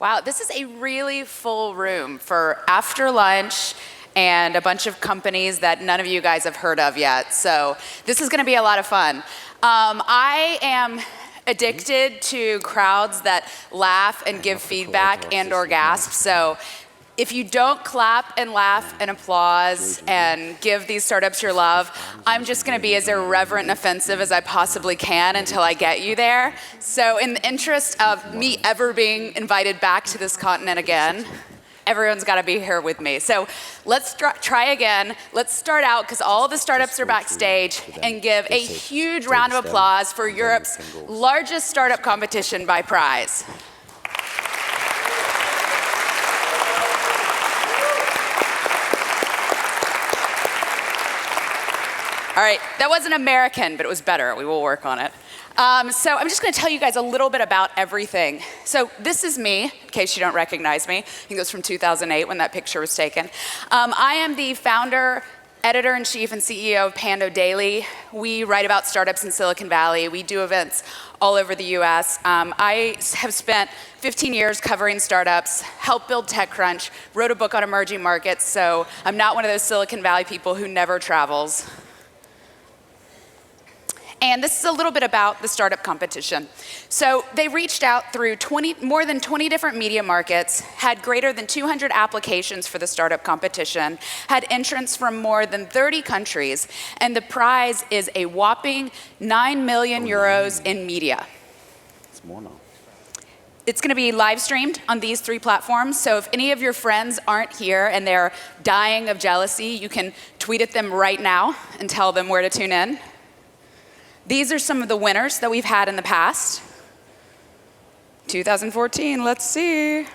Wow, this is a really full room for after lunch and a bunch of companies that none of you guys have heard of yet. So this is gonna be a lot of fun. I am addicted to crowds that laugh and give feedback and or gasp. So if you don't clap and laugh and applause and give these startups your love, I'm just gonna be as irreverent and offensive as I possibly can until I get you there. So in the interest of me ever being invited back to this continent again, everyone's gotta be here with me. So let's try again. Let's start out, because all the startups are backstage, and give a huge round of applause for Europe's largest startup competition by prize. All right, that wasn't American, but it was better. We will work on it. So I'm just gonna tell you guys a little bit about everything. So this is me, in case you don't recognize me. I think it was from 2008 when that picture was taken. I am the founder, editor-in-chief, and CEO of Pando Daily. We write about startups in Silicon Valley. We do events all over the US. I have spent 15 years covering startups, helped build TechCrunch, wrote a book on emerging markets, so I'm not one of those Silicon Valley people who never travels. And this is a little bit about the startup competition. So they reached out through more than 20 different media markets, had greater than 200 applications for the startup competition, had entrants from more than 30 countries, and the prize is a whopping 9 million euros in media. It's more now. It's gonna be live streamed on these 3 platforms, so if any of your friends aren't here and they're dying of jealousy, you can tweet at them right now and tell them where to tune in. These are some of the winners that we've had in the past. 2014, let's see.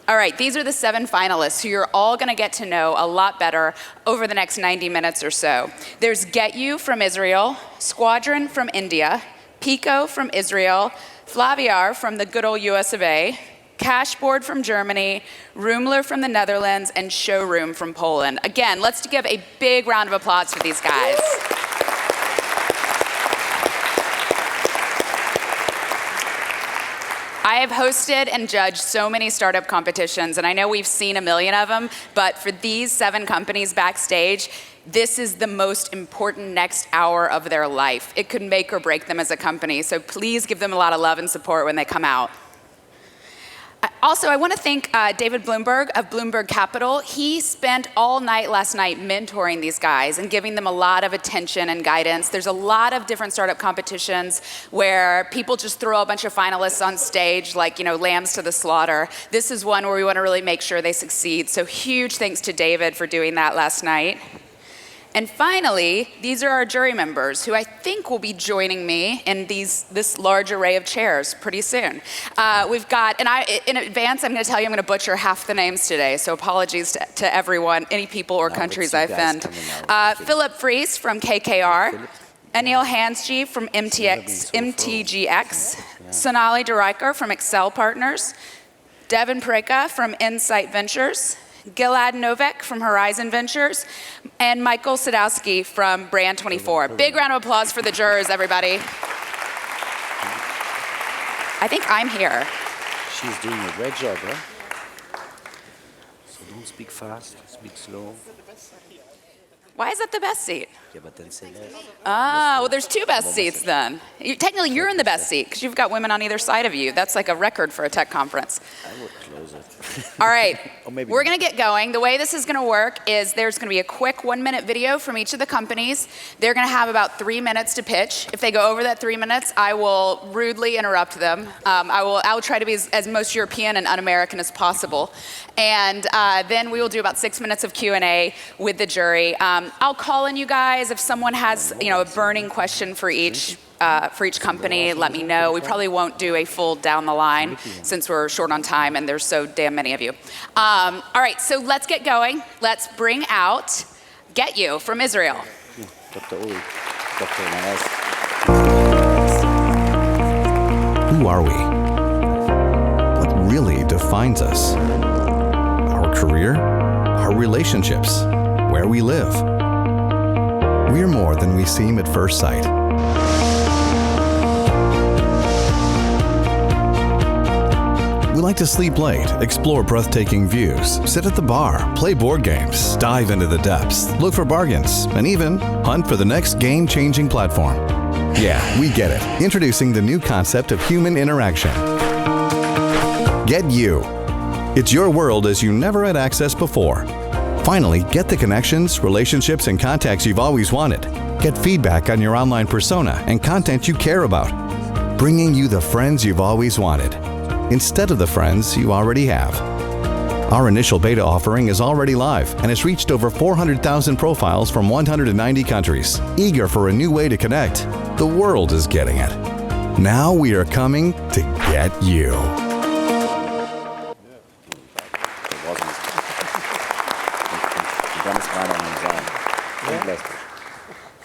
All right, these are the 7 finalists who you're all gonna get to know a lot better over the next 90 minutes or so. There's GetU from Israel, Squadron from India, Pico from Israel, Flaviar from the good old US of A, Cashboard from Germany, Roomler from the Netherlands, and Showroom from Poland. Again, let's give a big round of applause for these guys. I have hosted and judged so many startup competitions, and I know we've seen a million of them, but for these 7 companies backstage, this is the most important next hour of their life. It could make or break them as a company, so please give them a lot of love and support when they come out. Also, I want to thank David Bloomberg of Bloomberg Capital. He spent all night last night mentoring these guys and giving them a lot of attention and guidance. There's a lot of different startup competitions where people just throw a bunch of finalists on stage like, lambs to the slaughter. This is one where we want to really make sure they succeed. So huge thanks to David for doing that last night. And finally, these are our jury members who I think will be joining me in this large array of chairs pretty soon. We've got, and in advance, I'm gonna tell you I'm gonna butcher half the names today, so apologies to everyone, any people or countries I offend. Philip Fries from KKR, Anil Hansji from MTGX, Sonali Duraikar from Excel Partners, Devin Pareka from Insight Ventures, Gilad Novak from Horizon Ventures, and Michael Sadowski from Brand24. Big round of applause for the jurors, everybody. I think I'm here. She's doing a great job, huh? So don't speak fast, speak slow. Why is that the best seat? Yeah, but then say less. Well, there's 2 best seats then. Technically, you're in the best seat because you've got women on either side of you. That's like a record for a tech conference. I would close it. All right, we're not. gonna get going. The way this is gonna work is there's gonna be a quick 1-minute video from each of the companies. They're gonna have about 3 minutes to pitch. If they go over that 3 minutes, I will rudely interrupt them. I will try to be as most European and un-American as possible. And then we will do about 6 minutes of Q&A with the jury. I'll call on you guys if someone has, a burning question for each company. Let me know. We probably won't do a full down the line since we're short on time and there's so damn many of you. All right, so let's get going. Let's bring out GetU from Israel. Dr. Uri, Dr. Maraz. Who are we? What really defines us? Our career? Our relationships? Where we live? We're more than we seem at first sight. We like to sleep late, explore breathtaking views, sit at the bar, play board games, dive into the depths, look for bargains, and even hunt for the next game-changing platform. Yeah, we get it. Introducing the new concept of human interaction. Get You. It's your world as you never had access before. Finally, get the connections, relationships, and contacts you've always wanted. Get feedback on your online persona and content you care about. Bringing you the friends you've always wanted, instead of the friends you already have. Our initial beta offering is already live and has reached over 400,000 profiles from 190 countries. Eager for a new way to connect, the world is getting it. Now we are coming to get you.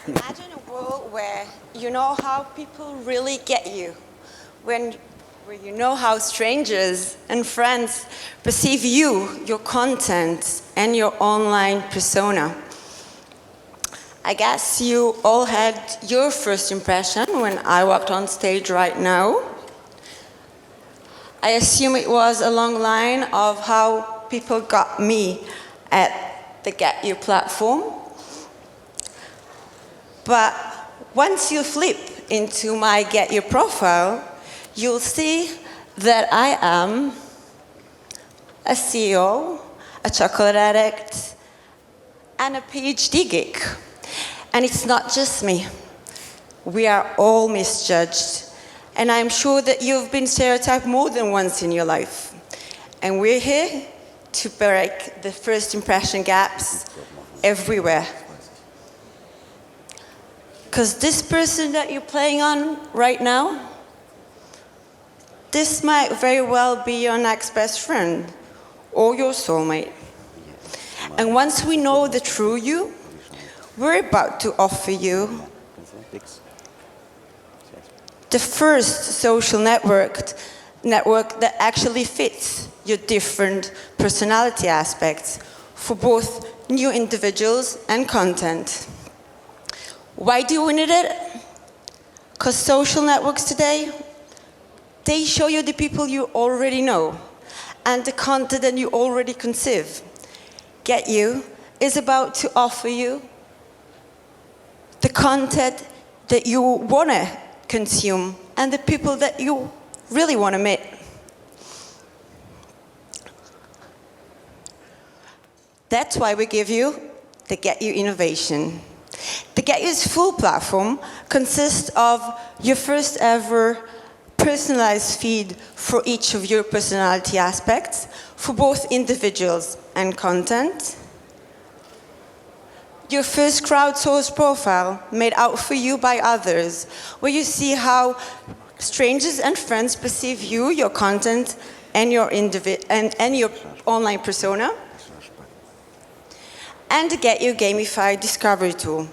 Imagine a world where you know how people really get you, where you know how strangers and friends perceive you, your content, and your online persona. I guess you all had your first impression when I walked on stage right now. I assume it was a long line of how people got me at the Get You platform. But once you flip into my Get You profile, you'll see that I am a CEO, a chocolate addict, and a PhD geek. And it's not just me. We are all misjudged. And I'm sure that you've been stereotyped more than once in your life. And we're here to break the first impression gaps everywhere. Because this person that you're playing on right now, this might very well be your next best friend or your soulmate. And once we know the true you, we're about to offer you the first social network that actually fits your different personality aspects for both new individuals and content. Why do we need it? Because social networks today, they show you the people you already know and the content that you already conceive. Get You is about to offer you the content that you want to consume and the people that you really want to meet. That's why we give you the Get You innovation. The Get You's full platform consists of your first ever personalized feed for each of your personality aspects, for both individuals and content. Your first crowdsourced profile made out for you by others, where you see how strangers and friends perceive you, your content, and your online persona. And the Get You gamified discovery tool.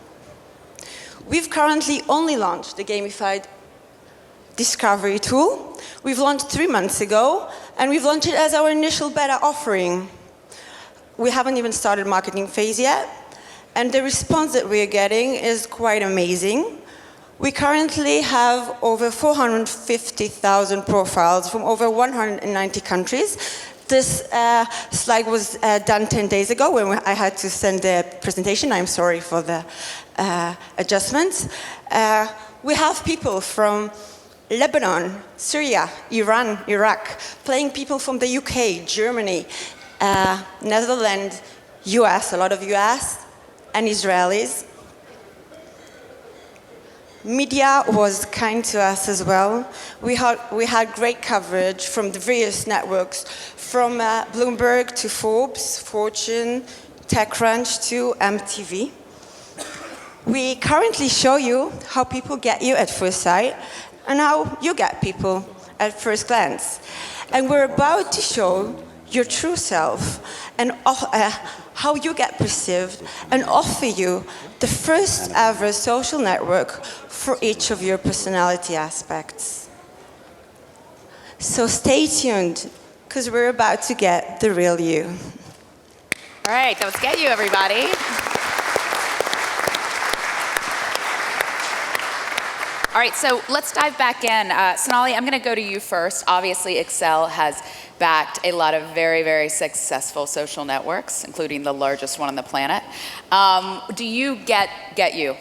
We've currently only launched the gamified discovery tool. We've launched 3 months ago, and we've launched it as our initial beta offering. We haven't even started marketing phase yet, and the response that we're getting is quite amazing. We currently have over 450,000 profiles from over 190 countries. This slide was done 10 days ago when I had to send the presentation. I'm sorry for the adjustments. We have people from Lebanon, Syria, Iran, Iraq, playing people from the UK, Germany, Netherlands, US, a lot of US, and Israelis. Media was kind to us as well. We had great coverage from the various networks, from Bloomberg to Forbes, Fortune, TechCrunch to MTV. We currently show you how people get you at first sight and how you get people at first glance. And we're about to show your true self and how you get perceived and offer you the first ever social network for each of your personality aspects. So stay tuned, because we're about to get the real you. All right, that was Get You, everybody. All right, so let's dive back in. Sonali, I'm going to go to you first. Obviously, Excel has backed a lot of very, very successful social networks, including the largest one on the planet. Do you get you?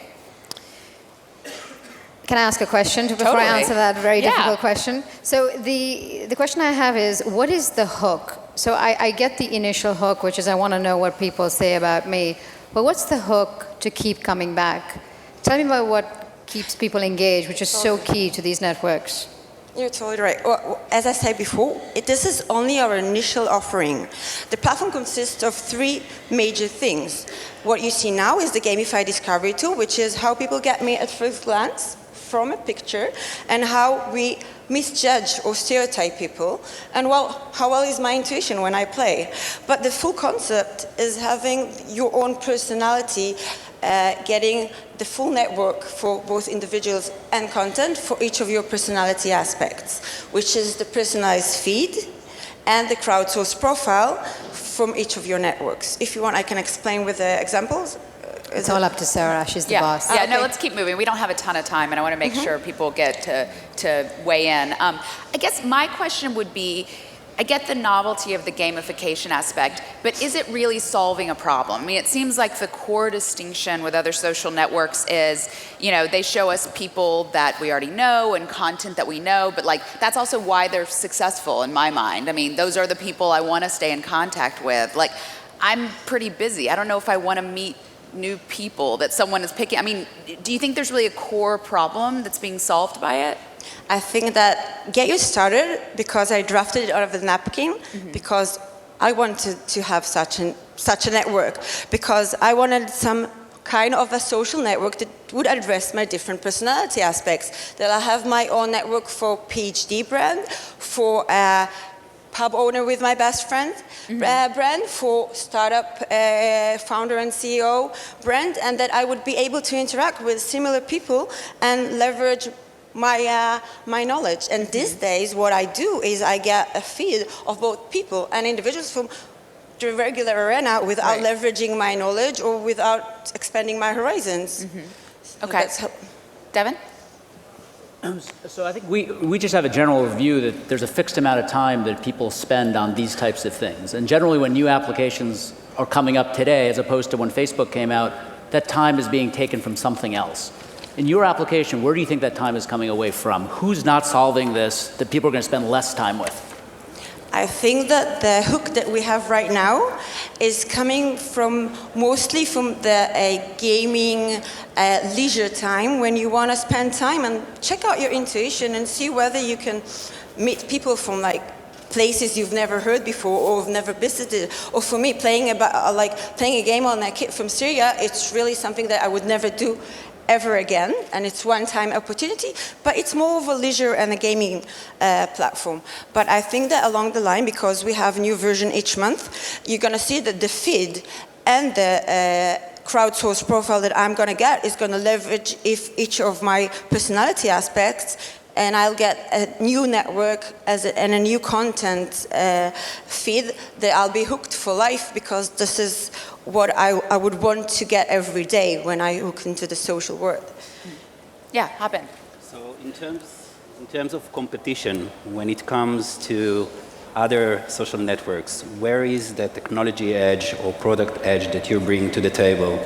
Can I ask a question before Totally. I answer that very Yeah. difficult question? So the question I have is, what is the hook? So I get the initial hook, which is I want to know what people say about me. But what's the hook to keep coming back? Tell me about what keeps people engaged, which is so key to these networks. You're totally right. Well, as I said before, this is only our initial offering. The platform consists of three major things. What you see now is the gamified discovery tool, which is how people get me at first glance from a picture, and how we misjudge or stereotype people, and how well is my intuition when I play. But the full concept is having your own personality, getting the full network for both individuals and content for each of your personality aspects, which is the personalized feed and the crowdsourced profile from each of your networks. If you want, I can explain with examples. It's all up to Sarah. She's the boss. Yeah, Okay. no, let's keep moving. We don't have a ton of time, and I want to make sure people get to weigh in. I guess my question would be, I get the novelty of the gamification aspect, but is it really solving a problem? I mean, it seems like the core distinction with other social networks is, they show us people that we already know and content that we know, but that's also why they're successful in my mind. I mean, those are the people I want to stay in contact with. I'm pretty busy. I don't know if I want to meet new people that someone is picking. I mean, do you think there's really a core problem that's being solved by it? I think that Get You Started, because I drafted it out of the napkin, because I wanted to have such a network, because I wanted some kind of a social network that would address my different personality aspects. That I have my own network for PhD brand, for pub owner with my best friend brand, for startup founder and CEO brand, and that I would be able to interact with similar people and leverage my knowledge. And these days, what I do is I get a feed of both people and individuals from the regular arena without leveraging my knowledge or without expanding my horizons. Okay. Devin? So I think we just have a general view that there's a fixed amount of time that people spend on these types of things. And generally when new applications are coming up today, as opposed to when Facebook came out, that time is being taken from something else. In your application, where do you think that time is coming away from? Who's not solving this that people are going to spend less time with? I think that the hook that we have right now is coming mostly from the gaming leisure time, when you want to spend time and check out your intuition and see whether you can meet people from places you've never heard before or have never visited. Or for me, playing a game on a kid from Syria, it's really something that I would never do ever again, and it's one-time opportunity, but it's more of a leisure and a gaming platform. But I think that along the line, because we have a new version each month, you're going to see that the feed and the crowdsourced profile that I'm going to get is going to leverage each of my personality aspects, and I'll get a new network and a new content feed that I'll be hooked for life, because this is what I would want to get every day when I hook into the social world. Yeah, hop in. So in terms of competition, when it comes to other social networks, where is the technology edge or product edge that you're bringing to the table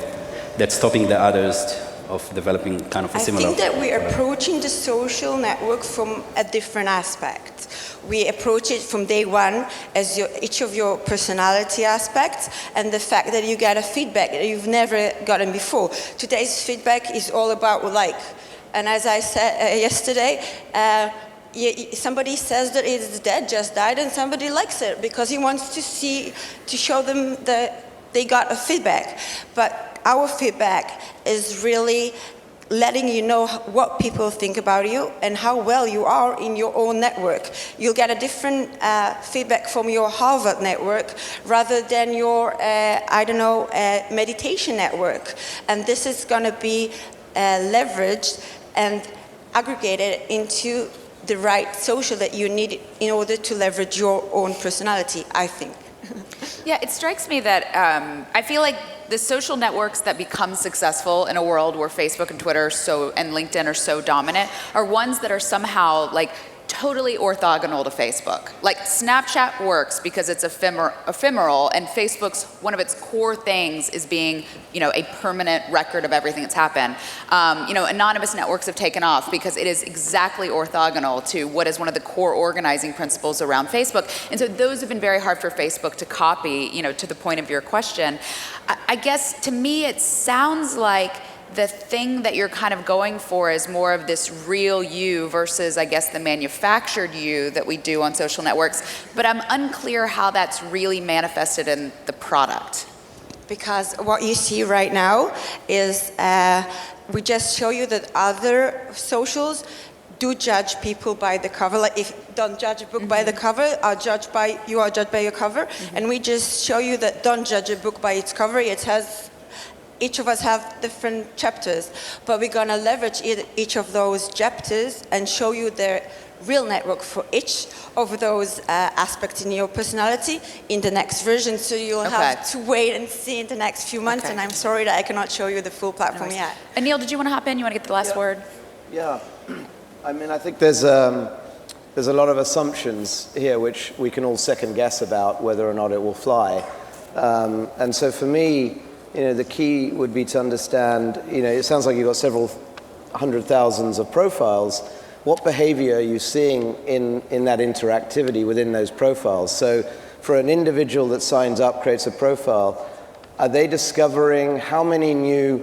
that's stopping the others of developing kind of a similar? I think that we're approaching the social network from a different aspect. We approach it from day one as each of your personality aspects, and the fact that you get a feedback that you've never gotten before. Today's feedback is all about and as I said yesterday, somebody says that it's dead, just died, and somebody likes it because he wants to show them that they got a feedback. But our feedback is really letting you know what people think about you and how well you are in your own network. You'll get a different feedback from your Harvard network rather than your, meditation network. And this is going to be leveraged and aggregated into the right social that you need in order to leverage your own personality, I think. Yeah, it strikes me that I feel like the social networks that become successful in a world where Facebook and Twitter and LinkedIn are so dominant are ones that are somehow like totally orthogonal to Facebook. Like Snapchat works because it's ephemeral, and Facebook's one of its core things is being, a permanent record of everything that's happened. Anonymous networks have taken off because it is exactly orthogonal to what is one of the core organizing principles around Facebook. And so those have been very hard for Facebook to copy, to the point of your question. I guess to me it sounds like the thing that you're kind of going for is more of this real you versus, I guess, the manufactured you that we do on social networks. But I'm unclear how that's really manifested in the product. Because what you see right now is we just show you that other socials do judge people by the cover. Like if don't judge a book by the cover, you are judged by your cover. And we just show you that don't judge a book by its cover. Each of us have different chapters, but we're going to leverage each of those chapters and show you the real network for each of those aspects in your personality in the next version. So you'll have to wait and see in the next few months, and I'm sorry that I cannot show you the full platform yet. Anil, did you want to hop in? You want to get the last word? Yeah. I mean, I think there's a lot of assumptions here which we can all second guess about whether or not it will fly. And so for me, the key would be to understand, it sounds like you've got several hundred thousands of profiles. What behavior are you seeing in that interactivity within those profiles? So for an individual that signs up, creates a profile, are they discovering how many new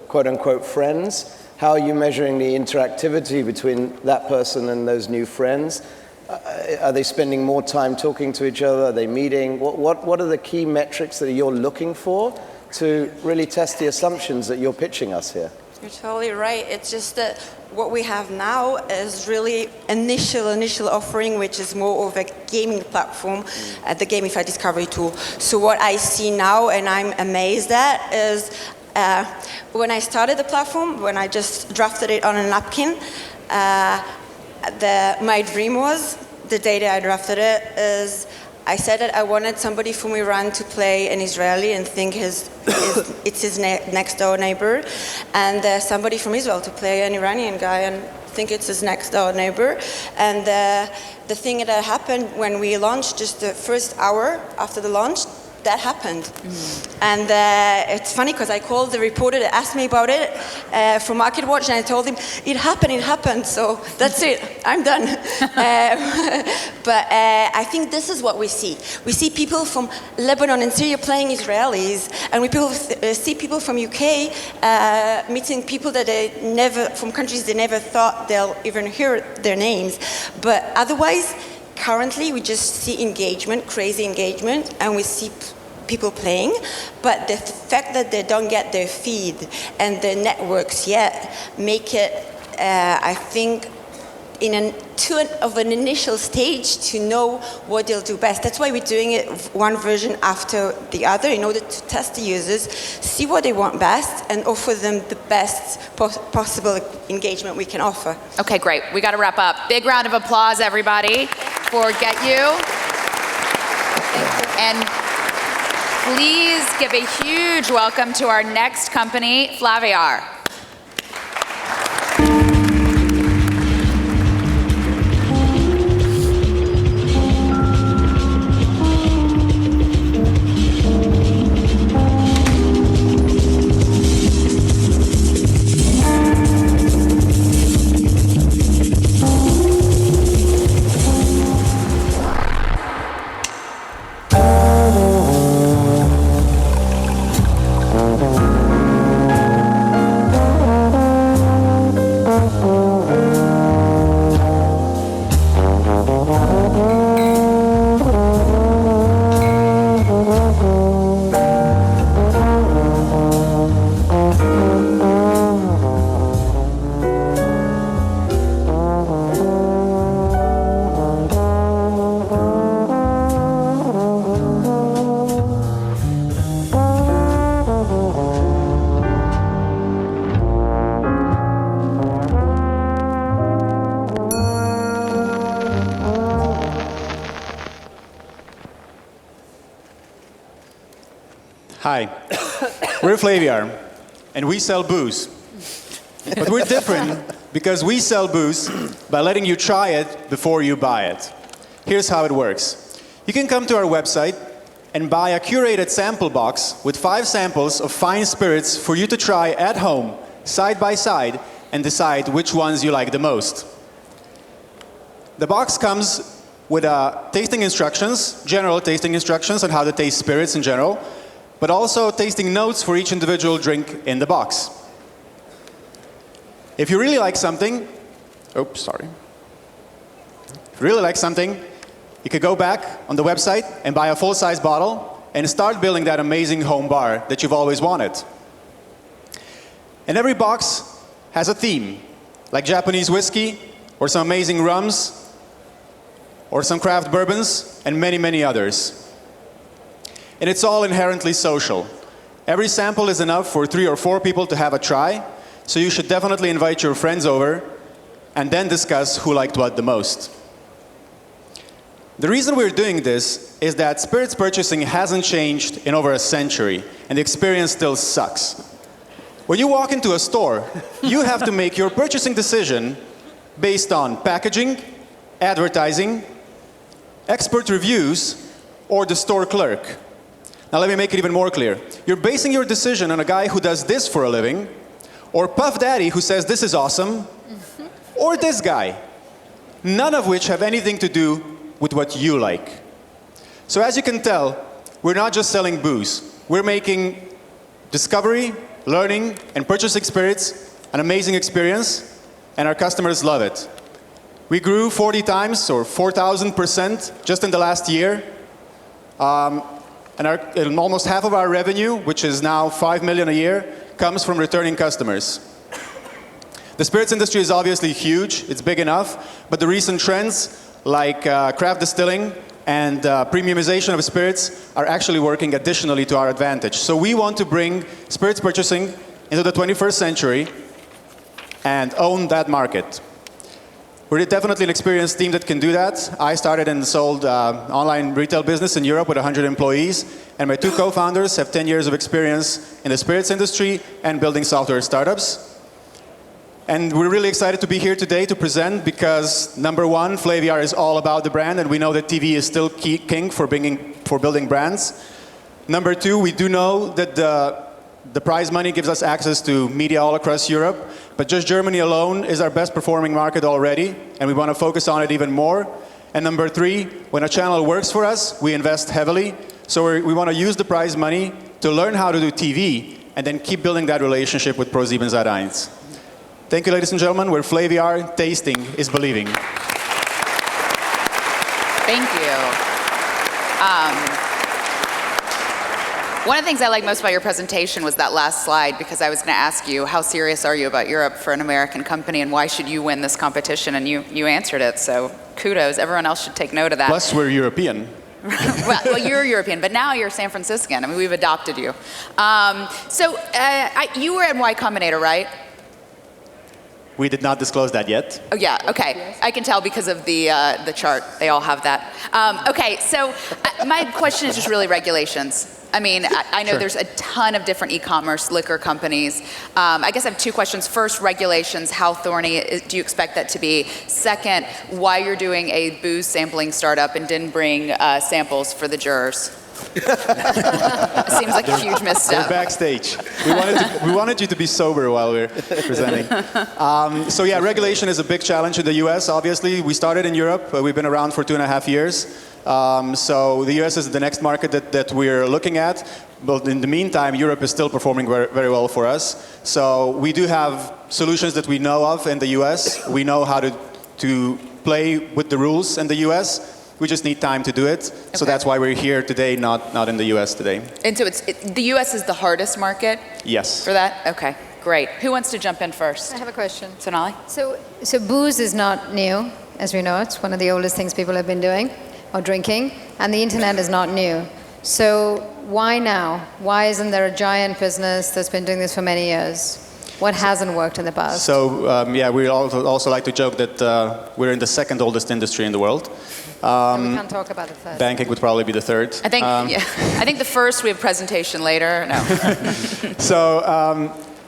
quote-unquote friends? How are you measuring the interactivity between that person and those new friends? Are they spending more time talking to each other? Are they meeting? What are the key metrics that you're looking for to really test the assumptions that you're pitching us here? You're totally right. It's just that what we have now is really initial offering, which is more of a gaming platform, the Gamified Discovery Tool. So what I see now, and I'm amazed at, is when I started the platform, when I just drafted it on a napkin, my dream was, the day that I drafted it, is I said that I wanted somebody from Iran to play an Israeli and think it's his next door neighbor, and somebody from Israel to play an Iranian guy and think it's his next door neighbor. And the thing that happened when we launched, just the first hour after the launch, that happened. And it's funny because I called the reporter that asked me about it from MarketWatch, and I told him, it happened, so that's it, I'm done. But I think this is what we see. We see people from Lebanon and Syria playing Israelis, and we see people from UK meeting people that from countries they never thought they'll even hear their names. But otherwise, currently, we just see engagement, crazy engagement, and we see people playing, but the fact that they don't get their feed and their networks yet make it, I think, of an initial stage to know what they'll do best. That's why we're doing it one version after the other, in order to test the users, see what they want best, and offer them the best possible engagement we can offer. Okay, great. We got to wrap up. Big round of applause, everybody, for Get You. And please give a huge welcome to our next company, Flaviar. Hi. We're Flaviar, and we sell booze. But we're different because we sell booze by letting you try it before you buy it. Here's how it works. You can come to our website and buy a curated sample box with 5 samples of fine spirits for you to try at home, side by side, and decide which ones you like the most. The box comes with tasting instructions, general tasting instructions on how to taste spirits in general, but also tasting notes for each individual drink in the box. If you really like something, If you really like something, you could go back on the website and buy a full-size bottle and start building that amazing home bar that you've always wanted. And every box has a theme, like Japanese whiskey, or some amazing rums, or some craft bourbons, and many, many others. And it's all inherently social. Every sample is enough for 3 or 4 people to have a try, so you should definitely invite your friends over and then discuss who liked what the most. The reason we're doing this is that spirits purchasing hasn't changed in over a century, and the experience still sucks. When you walk into a store, you have to make your purchasing decision based on packaging, advertising, expert reviews, or the store clerk. Now let me make it even more clear. You're basing your decision on a guy who does this for a living, or Puff Daddy who says this is awesome, or this guy, none of which have anything to do with what you like. So as you can tell, we're not just selling booze. We're making discovery, learning, and purchasing spirits an amazing experience, and our customers love it. We grew 40 times, or 4,000% just in the last year. And almost half of our revenue, which is now $5 million a year, comes from returning customers. The spirits industry is obviously huge, it's big enough, but the recent trends like craft distilling and premiumization of spirits are actually working additionally to our advantage. So we want to bring spirits purchasing into the 21st century and own that market. We're definitely an experienced team that can do that. I started and sold online retail business in Europe with 100 employees, and my 2 co-founders have 10 years of experience in the spirits industry and building software startups. And we're really excited to be here today to present because, number one, Flaviar is all about the brand, and we know that TV is still king for building brands. Number two, we do know that the prize money gives us access to media all across Europe, but just Germany alone is our best performing market already, and we want to focus on it even more. And number three, when a channel works for us, we invest heavily. So we want to use the prize money to learn how to do TV and then keep building that relationship with ProSiebenSat.1. Thank you, ladies and gentlemen. We're Flaviar. Tasting is believing. Thank you. One of the things I like most about your presentation was that last slide, because I was going to ask you, how serious are you about Europe for an American company, and why should you win this competition? And you answered it, so kudos. Everyone else should take note of that. Plus, we're European. well, you're European, but now you're San Franciscan. I mean, we've adopted you. You were at Y Combinator, right? We did not disclose that yet. Oh yeah, okay. Yes. I can tell because of the chart. They all have that. Okay, so my question is just really regulations. I mean, I know Sure. There's a ton of different e-commerce liquor companies. I guess I have 2 questions. First, regulations. How thorny do you expect that to be? Second, why you're doing a booze sampling startup and didn't bring samples for the jurors? It seems like a huge misstep. We're backstage. We wanted you to be sober while we're presenting. So yeah, regulation is a big challenge in the US, obviously. We started in Europe. We've been around for 2.5 years. So the US is the next market that we're looking at. But in the meantime, Europe is still performing very, very well for us. So we do have solutions that we know of in the US. We know how to play with the rules in the US. We just need time to do it. Okay. So that's why we're here today, not in the US today. And so the US is the hardest market? Yes. For that? Okay, great. Who wants to jump in first? I have a question. Sonali? So booze is not new, as we know. It's one of the oldest things people have been doing or drinking, and the internet is not new. So why now? Why isn't there a giant business that's been doing this for many years? What hasn't worked in the past? So yeah, we also like to joke that we're in the second oldest industry in the world. And we can't talk about the first. Banking would probably be the third. I think, I think the first, we have presentation later. No. So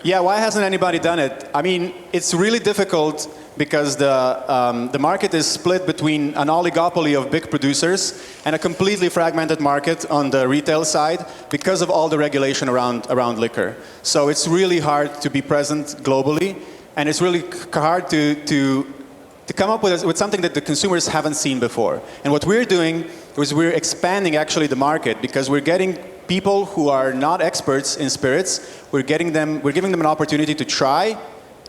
yeah, why hasn't anybody done it? I mean, it's really difficult because the market is split between an oligopoly of big producers and a completely fragmented market on the retail side because of all the regulation around liquor. So it's really hard to be present globally, and it's really hard to come up with something that the consumers haven't seen before. And what we're doing is we're expanding actually the market because we're getting people who are not experts in spirits. We're giving them an opportunity to try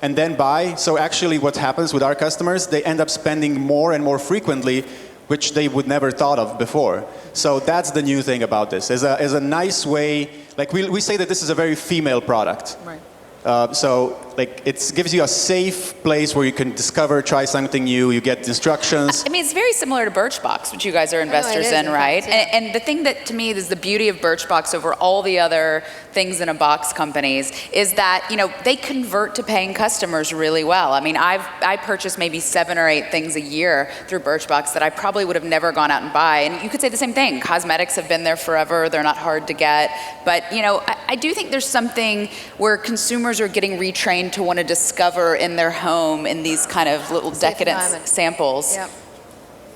and then buy. So actually what happens with our customers, they end up spending more and more frequently, which they would never thought of before. So that's the new thing about this. Is a nice way, like we say that this is a very female product. Right. So like it gives you a safe place where you can discover, try something new, you get instructions. I mean, it's very similar to Birchbox, which you guys are investors in, right? Fact, yeah. And the thing that, to me, is the beauty of Birchbox over all the other things in a box companies is that, you know, they convert to paying customers really well. I mean, I purchase maybe 7 or 8 things a year through Birchbox that I probably would have never gone out and buy. And you could say the same thing. Cosmetics have been there forever. They're not hard to get. But, you know, I do think there's something where consumers are getting retrained to want to discover in their home in these kind of little decadent samples. Yeah.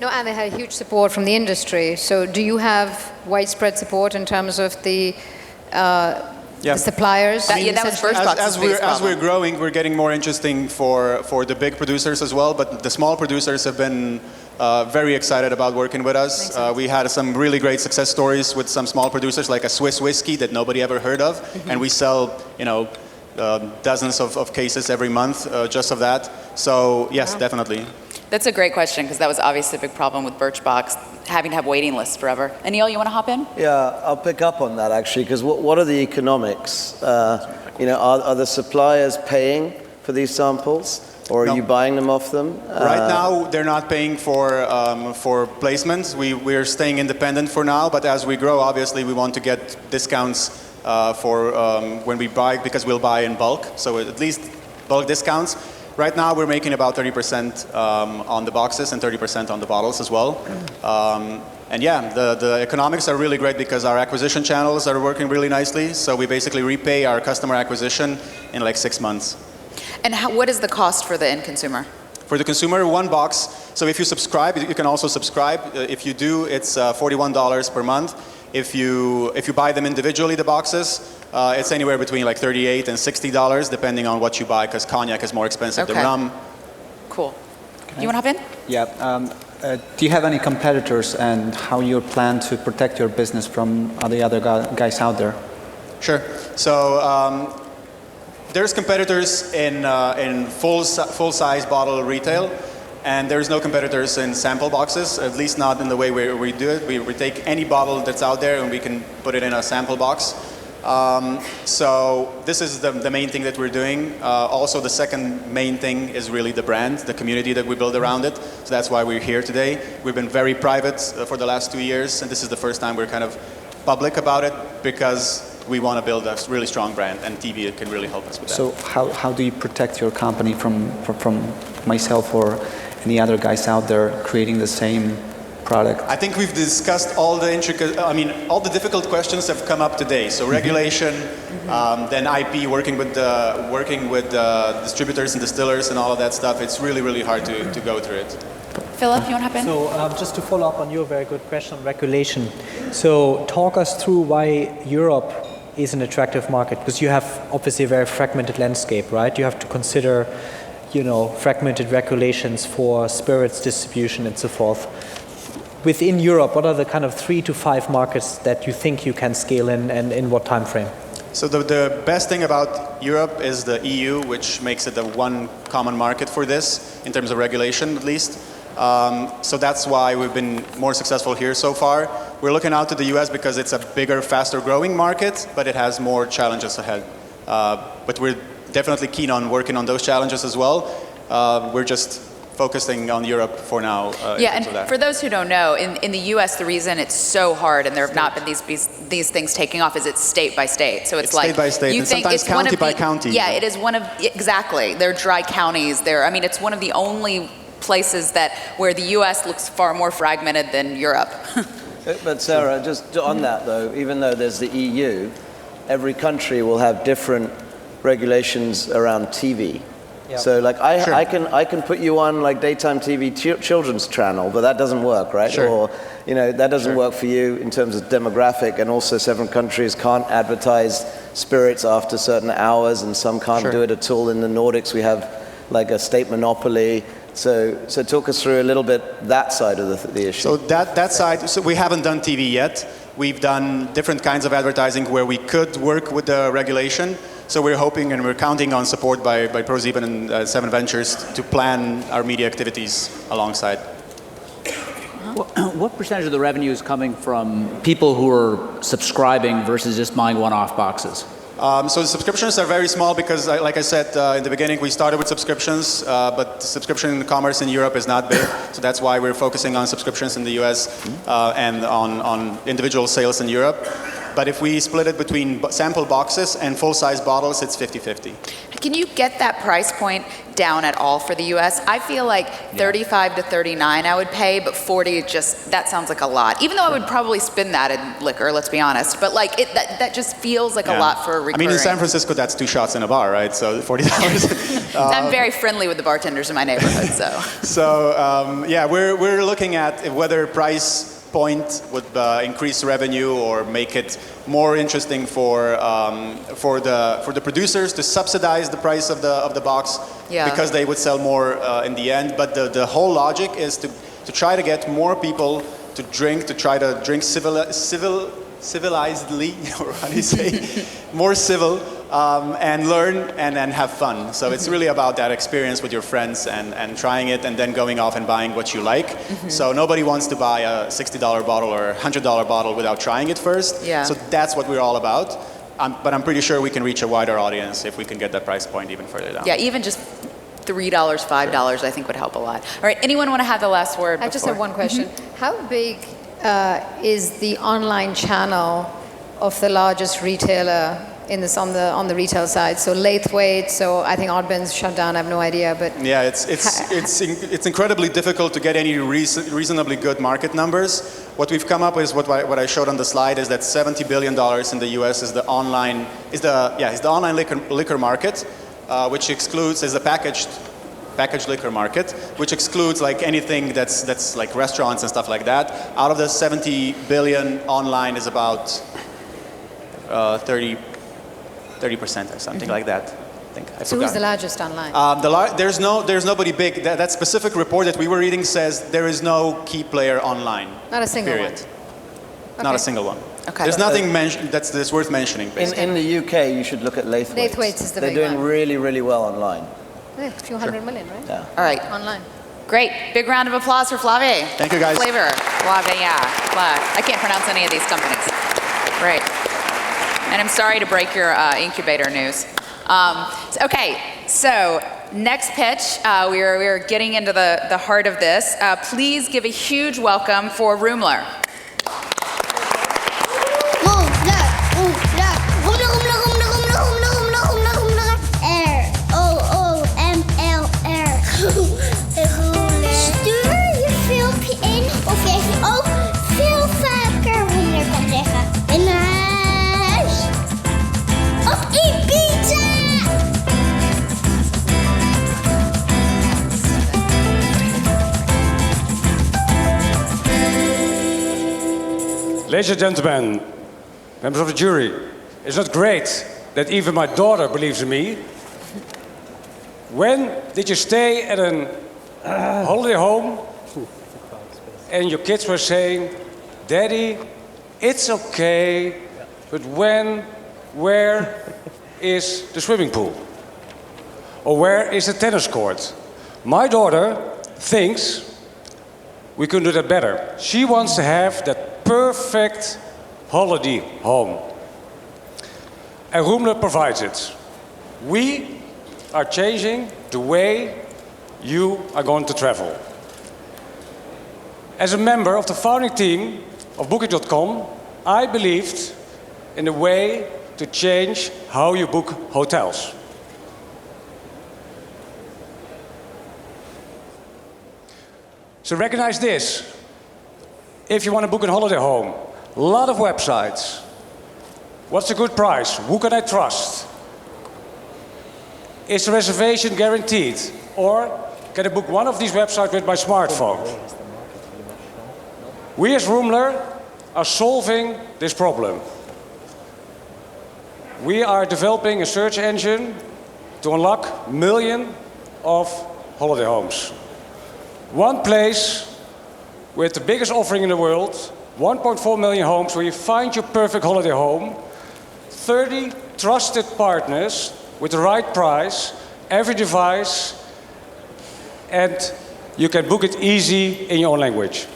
No, and they had huge support from the industry. So do you have widespread support in terms of the suppliers? That was Birchbox's biggest as problem. we're growing, we're getting more interesting for the big producers as well, but the small producers have been very excited about working with us. We had some really great success stories with some small producers, like a Swiss whiskey that nobody ever heard of, and we sell, you know, dozens of cases every month just of that. So yes, definitely. That's a great question, because that was obviously a big problem with Birchbox, having to have waiting lists forever. Anil, you want to hop in? Yeah, I'll pick up on that actually, because what are the economics? You know, are the suppliers paying for these samples, or are you buying them off them? Right now, they're not paying for placements. We're staying independent for now, but as we grow, obviously, we want to get discounts for when we buy, because we'll buy in bulk, so at least bulk discounts. Right now, we're making about 30% on the boxes and 30% on the bottles as well. And yeah, the economics are really great because our acquisition channels are working really nicely. So we basically repay our customer acquisition in like 6 months. And what is the cost for the end consumer? For the consumer, 1 box. So if you subscribe, you can also subscribe. If you do, it's $41 per month. If you buy them individually, the boxes, it's anywhere between like $38 and $60, depending on what you buy, because cognac is more expensive than rum. Cool. You want to hop in? Yeah. Do you have any competitors, and how you plan to protect your business from the other guys out there? Sure. So there's competitors in full-size bottle retail, and there's no competitors in sample boxes, at least not in the way we do it. We take any bottle that's out there and we can put it in a sample box. So this is the main thing that we're doing. Also, the second main thing is really the brand, the community that we build around it. So that's why we're here today. We've been very private for the last 2 years, and this is the first time we're kind of public about it, because we want to build a really strong brand, and TV can really help us with that. So how do you protect your company from myself or any other guys out there creating the same product? I think we've discussed all the all the difficult questions have come up today. So regulation, then IP, working with distributors and distillers and all of that stuff. It's really, really hard to go through it. Philip, you want to hop in? So just to follow up on your very good question on regulation. So talk us through why Europe is an attractive market, because you have obviously a very fragmented landscape, right? You have to consider, you know, fragmented regulations for spirits distribution and so forth. Within Europe, what are the kind of 3 to 5 markets that you think you can scale in, and in what time frame? So the best thing about Europe is the EU, which makes it the one common market for this, in terms of regulation at least. So that's why we've been more successful here so far. We're looking out to the US because it's a bigger, faster growing market, but it has more challenges ahead. But we're definitely keen on working on those challenges as well. We're just focusing on Europe for now. In Yeah, terms and of that. for those who don't know, in the U.S., the reason it's so hard and there have not been these things taking off is it's state by state. So it's like state by state, you and think sometimes it's one county of by the, county. Yeah, it is one of exactly. They're dry counties. I mean, it's one of the only places where the U.S. looks far more fragmented than Europe. But Sarah, just on that though, even though there's the EU, every country will have different regulations around TV. Yeah. So like I can put you on like daytime TV children's channel, but that doesn't work, right? Sure. Or that doesn't work for you in terms of demographic, and also several countries can't advertise spirits after certain hours, and some can't do it at all. In the Nordics, we have like a state monopoly. So talk us through a little bit that side of the issue. So that side, so we haven't done TV yet. We've done different kinds of advertising where we could work with the regulation. So we're hoping and we're counting on support by ProSieben and Seven Ventures to plan our media activities alongside. What percentage of the revenue is coming from people who are subscribing versus just buying one-off boxes? So the subscriptions are very small because, like I said in the beginning, we started with subscriptions, but subscription commerce in Europe is not big. So that's why we're focusing on subscriptions in the US and on individual sales in Europe. But if we split it between sample boxes and full-size bottles, it's 50-50. Can you get that price point down at all for the U.S.? I feel like 35 to 39 I would pay, but 40 that sounds like a lot. Even though I would probably spend that in liquor, let's be honest. But like that just feels like a lot for a recurring. I mean, in San Francisco, that's 2 shots in a bar, right? So $40. I'm very friendly with the bartenders in my neighborhood, so. So yeah, we're looking at whether price point would increase revenue or make it more interesting for the producers to subsidize the price of the box because they would sell more in the end. But the whole logic is to try to get more people to drink civilizedly, or how do you say, more civil, and learn and have fun. So it's really about that experience with your friends and trying it and then going off and buying what you like. So nobody wants to buy a $60 bottle or a $100 bottle without trying it first. Yeah. So that's what we're all about. But I'm pretty sure we can reach a wider audience if we can get that price point even further down. Yeah, even just $3, $5 I think would help a lot. All right, anyone want to have the last word? I just have one question. How big is the online channel of the largest retailer on the retail side? So Laithwaite, so I think Oddbins shut down, I have no idea, but... Yeah, it's incredibly difficult to get any reasonably good market numbers. What we've come up with, what I showed on the slide, is that $70 billion in the US is the online liquor market, which excludes, is the packaged liquor market, which excludes like anything that's like restaurants and stuff like that. Out of the 70 billion, online is about 30% or something like that. I think. So who's the largest online? There's nobody big. That specific report that we were reading says there is no key player online. Not a single period. one. Not a Okay. single one. Okay. There's nothing that's worth mentioning. Basically. In the UK, you should look at Laithwaite. Laithwaite's is the They're big doing one. really, really well online. I think a few hundred million, right? Yeah. All right, Online. great. Big round of applause for Flavie. Thank you, guys. Flavor, Flavie, I can't pronounce any of these companies. Great. And I'm sorry to break your incubator news. Okay, so next pitch, we're getting into the heart of this. Please give a huge welcome for Roomler. Stuur je filmpje in of je ook veel vaker Roemler kan zeggen. En naar huis. Op Ibiza! Ladies and gentlemen, members of the jury, it's not great that even my daughter believes in me. When did you stay at a holiday home and your kids were saying, Daddy, it's okay, but where is the swimming pool? Or where is the tennis court? My daughter thinks we can do that better. She wants to have that perfect holiday home. And Roomler provides it. We are changing the way you are going to travel. As a member of the founding team of Booking.com, I believed in a way to change how you book hotels. So recognize this. If you want to book a holiday home, a lot of websites. What's a good price? Who can I trust? Is the reservation guaranteed? Or can I book one of these websites with my smartphone? We as Roomler are solving this problem. We are developing a search engine to unlock millions of holiday homes. One place with the biggest offering in the world, 1.4 million homes where you find your perfect holiday home, 30 trusted partners with the right price, every device, and you can book it easy in your own language.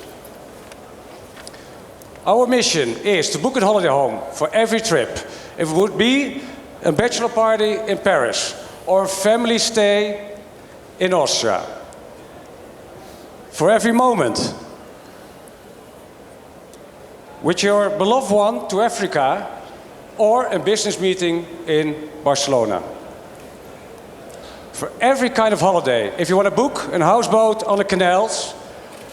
Our mission is to book a holiday home for every trip. If it would be a bachelor party in Paris or a family stay in Austria. For every moment. With your beloved one to Africa or a business meeting in Barcelona. For every kind of holiday. If you want to book a houseboat on the canals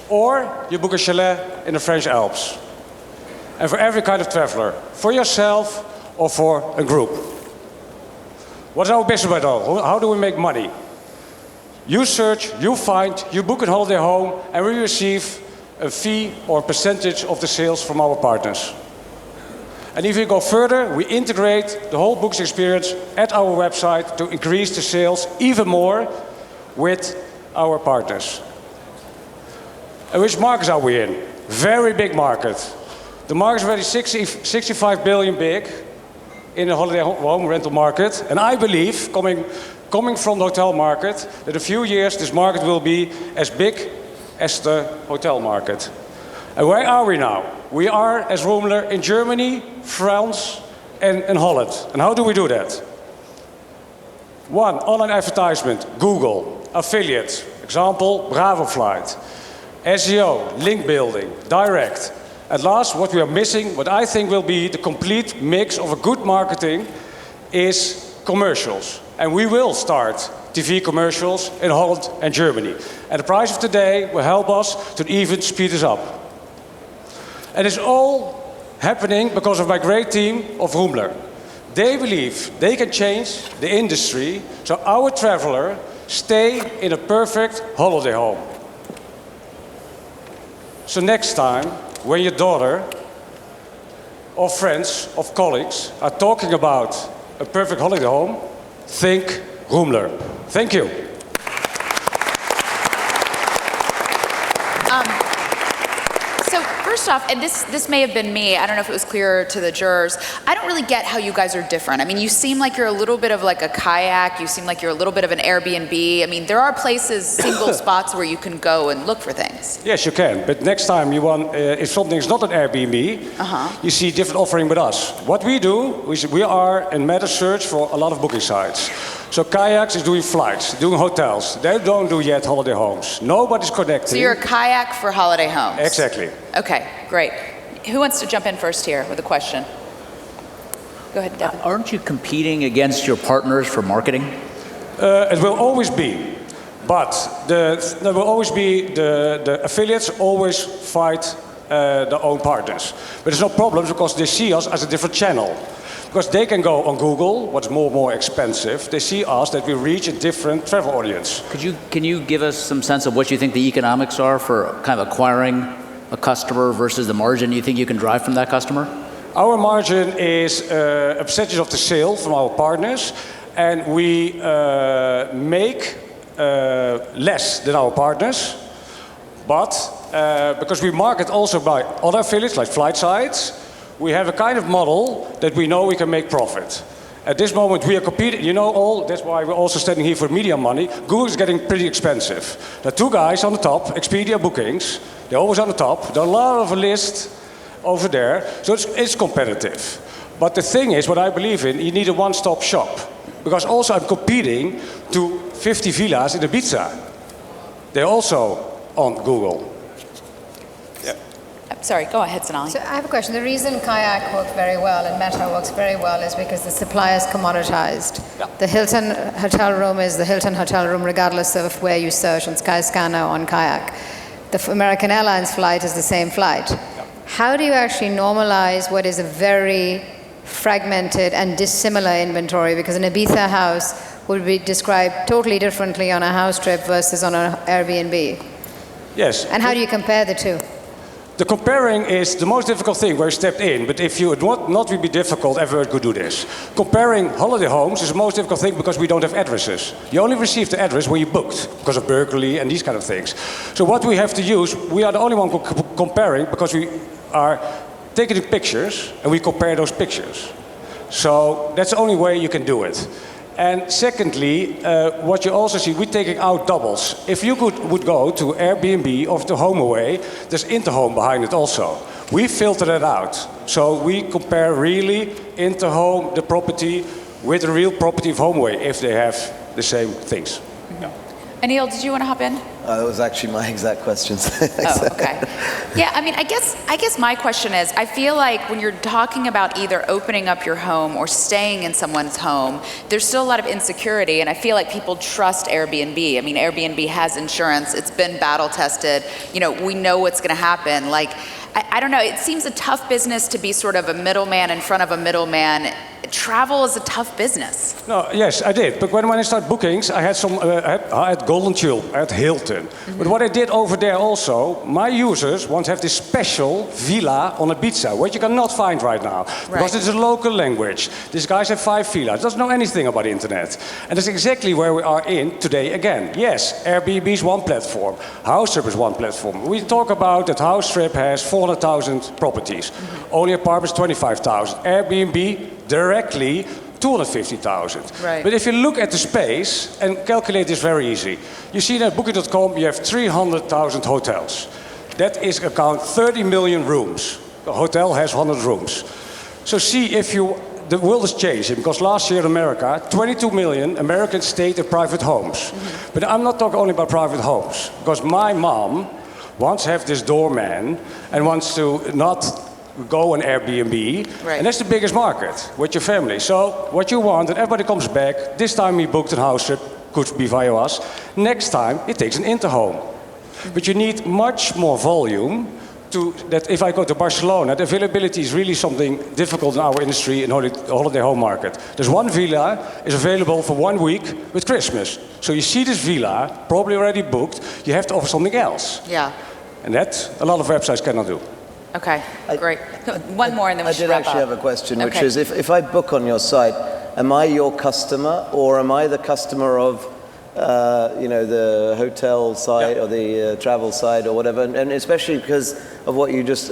or you book a chalet in the French Alps. And for every kind of traveler, for yourself or for a group. What is our business model? How do we make money? You search, you find, you book a holiday home, and we receive a fee or percentage of the sales from our partners. And if we go further, we integrate the whole booking experience at our website to increase the sales even more with our partners. And which markets are we in? Very big market. The market is already 65 billion big in the holiday home rental market. And I believe, coming from the hotel market, that in a few years this market will be as big as the hotel market. And where are we now? We are, as Roomler, in Germany, France, and Holland. And how do we do that? One, online advertisement, Google, affiliates, example, Bravo Flight, SEO, link building, direct. At last, what we are missing, what I think will be the complete mix of a good marketing, is commercials. And we will start TV commercials in Holland and Germany. And the price of today will help us to even speed this up. And it's all happening because of my great team of Roomler. They believe they can change the industry so our traveler stay in a perfect holiday home. So next time, when your daughter or friends or colleagues are talking about a perfect holiday home, think Roomler. Thank you. So first off, and this may have been me, I don't know if it was clear to the jurors, I don't really get how you guys are different. I mean, you seem like you're a little bit of like a kayak, you seem like you're a little bit of an Airbnb. I mean, there are places, single spots where you can go and look for things. Yes, you can, but next time you want, if something is not an Airbnb, you see different offering with us. What we do, we are in meta search for a lot of booking sites. So kayaks is doing flights, doing hotels. They don't do yet holiday homes. Nobody's connecting. So you're a kayak for holiday homes? Exactly. Okay, great. Who wants to jump in first here with a question? Go ahead, Devin. Aren't you competing against your partners for marketing? It will always be. But there will always be the affiliates always fight their own partners. But there's no problem because they see us as a different channel. Because they can go on Google, what's more expensive. They see us that we reach a different travel audience. Can you give us some sense of what you think the economics are for kind of acquiring a customer versus the margin you think you can drive from that customer? Our margin is a percentage of the sale from our partners, and we make less than our partners. But because we market also by other affiliates like flight sites, we have a kind of model that we know we can make profit. At this moment, we are competing, that's why we're also standing here for media money. Google is getting pretty expensive. There are two guys on the top, Expedia Bookings, they're always on the top. There are a lot of lists over there, so it's competitive. But the thing is, what I believe in, you need a one-stop shop. Because also I'm competing to 50 villas in Ibiza. They're also on Google. Sorry, go ahead, Sonali. So I have a question. The reason Kayak works very well and Meta works very well is because the supply is commoditized. Yeah. The Hilton hotel room is the Hilton hotel room regardless of where you search on Skyscanner or on Kayak. The American Airlines flight is the same flight. Yeah. How do you actually normalize what is a very fragmented and dissimilar inventory? Because an Ibiza house would be described totally differently on a house trip versus on an Airbnb. Yes. And how do you compare the two? The comparing is the most difficult thing where you stepped in, but if you would not be difficult, everyone could do this. Comparing holiday homes is the most difficult thing because we don't have addresses. You only receive the address when you booked because of burglary and these kind of things. So what we have to use, we are the only one comparing because we are taking the pictures and we compare those pictures. So that's the only way you can do it. And secondly, what you also see, we're taking out doubles. If you would go to Airbnb or to HomeAway, there's Interhome behind it also. We filter that out. So we compare really Interhome, the property, with the real property of HomeAway, if they have the same things. Mm-hmm. Yeah. Anil, did you want to hop in? That was actually my exact questions. Oh, okay. Yeah, I mean, I guess my question is, I feel like when you're talking about either opening up your home or staying in someone's home, there's still a lot of insecurity, and I feel like people trust Airbnb. I mean, Airbnb has insurance, it's been battle tested, you know, we know what's gonna happen. Like, I don't know, it seems a tough business to be sort of a middleman in front of a middleman. Travel is a tough business. No, yes, I did. But when I started bookings, I had some at Golden Tulip, at Hilton. Mm-hmm. But what I did over there also, my users want to have this special villa on Ibiza, which you cannot find right now. Because it's a local language. These guys have 5 villas, doesn't know anything about the internet. And that's exactly where we are in today again. Yes, Airbnb is one platform. HouseTrip is one platform. We talk about that HouseTrip has 400,000 properties. Mm-hmm. Only apartments, 25,000. Airbnb, directly 250,000. Right. But if you look at the space and calculate this very easy, you see that Booking.com you have 300,000 hotels. That is account 30 million rooms. The hotel has 100 rooms. So see if the world is changing because last year in America, 22 million Americans stayed in private homes. Mm-hmm. But I'm not talking only about private homes because my mom wants to have this doorman and wants to not go on Airbnb, right. And that's the biggest market with your family. So what you want, that everybody comes back. This time he booked a house trip, could be via us. Next time it takes an Interhome. But you need much more volume to that. If I go to Barcelona, the availability is really something difficult in our industry in holiday home market. There's one villa is available for 1 week with Christmas. So you see this villa, probably already booked. You have to offer something else. Yeah. And that a lot of websites cannot do. Okay, great. One more and then we should wrap up. I did actually have a question, which Okay. is if I book on your site, am I your customer or am I the customer of the hotel site or the travel site or whatever? And especially because of what you just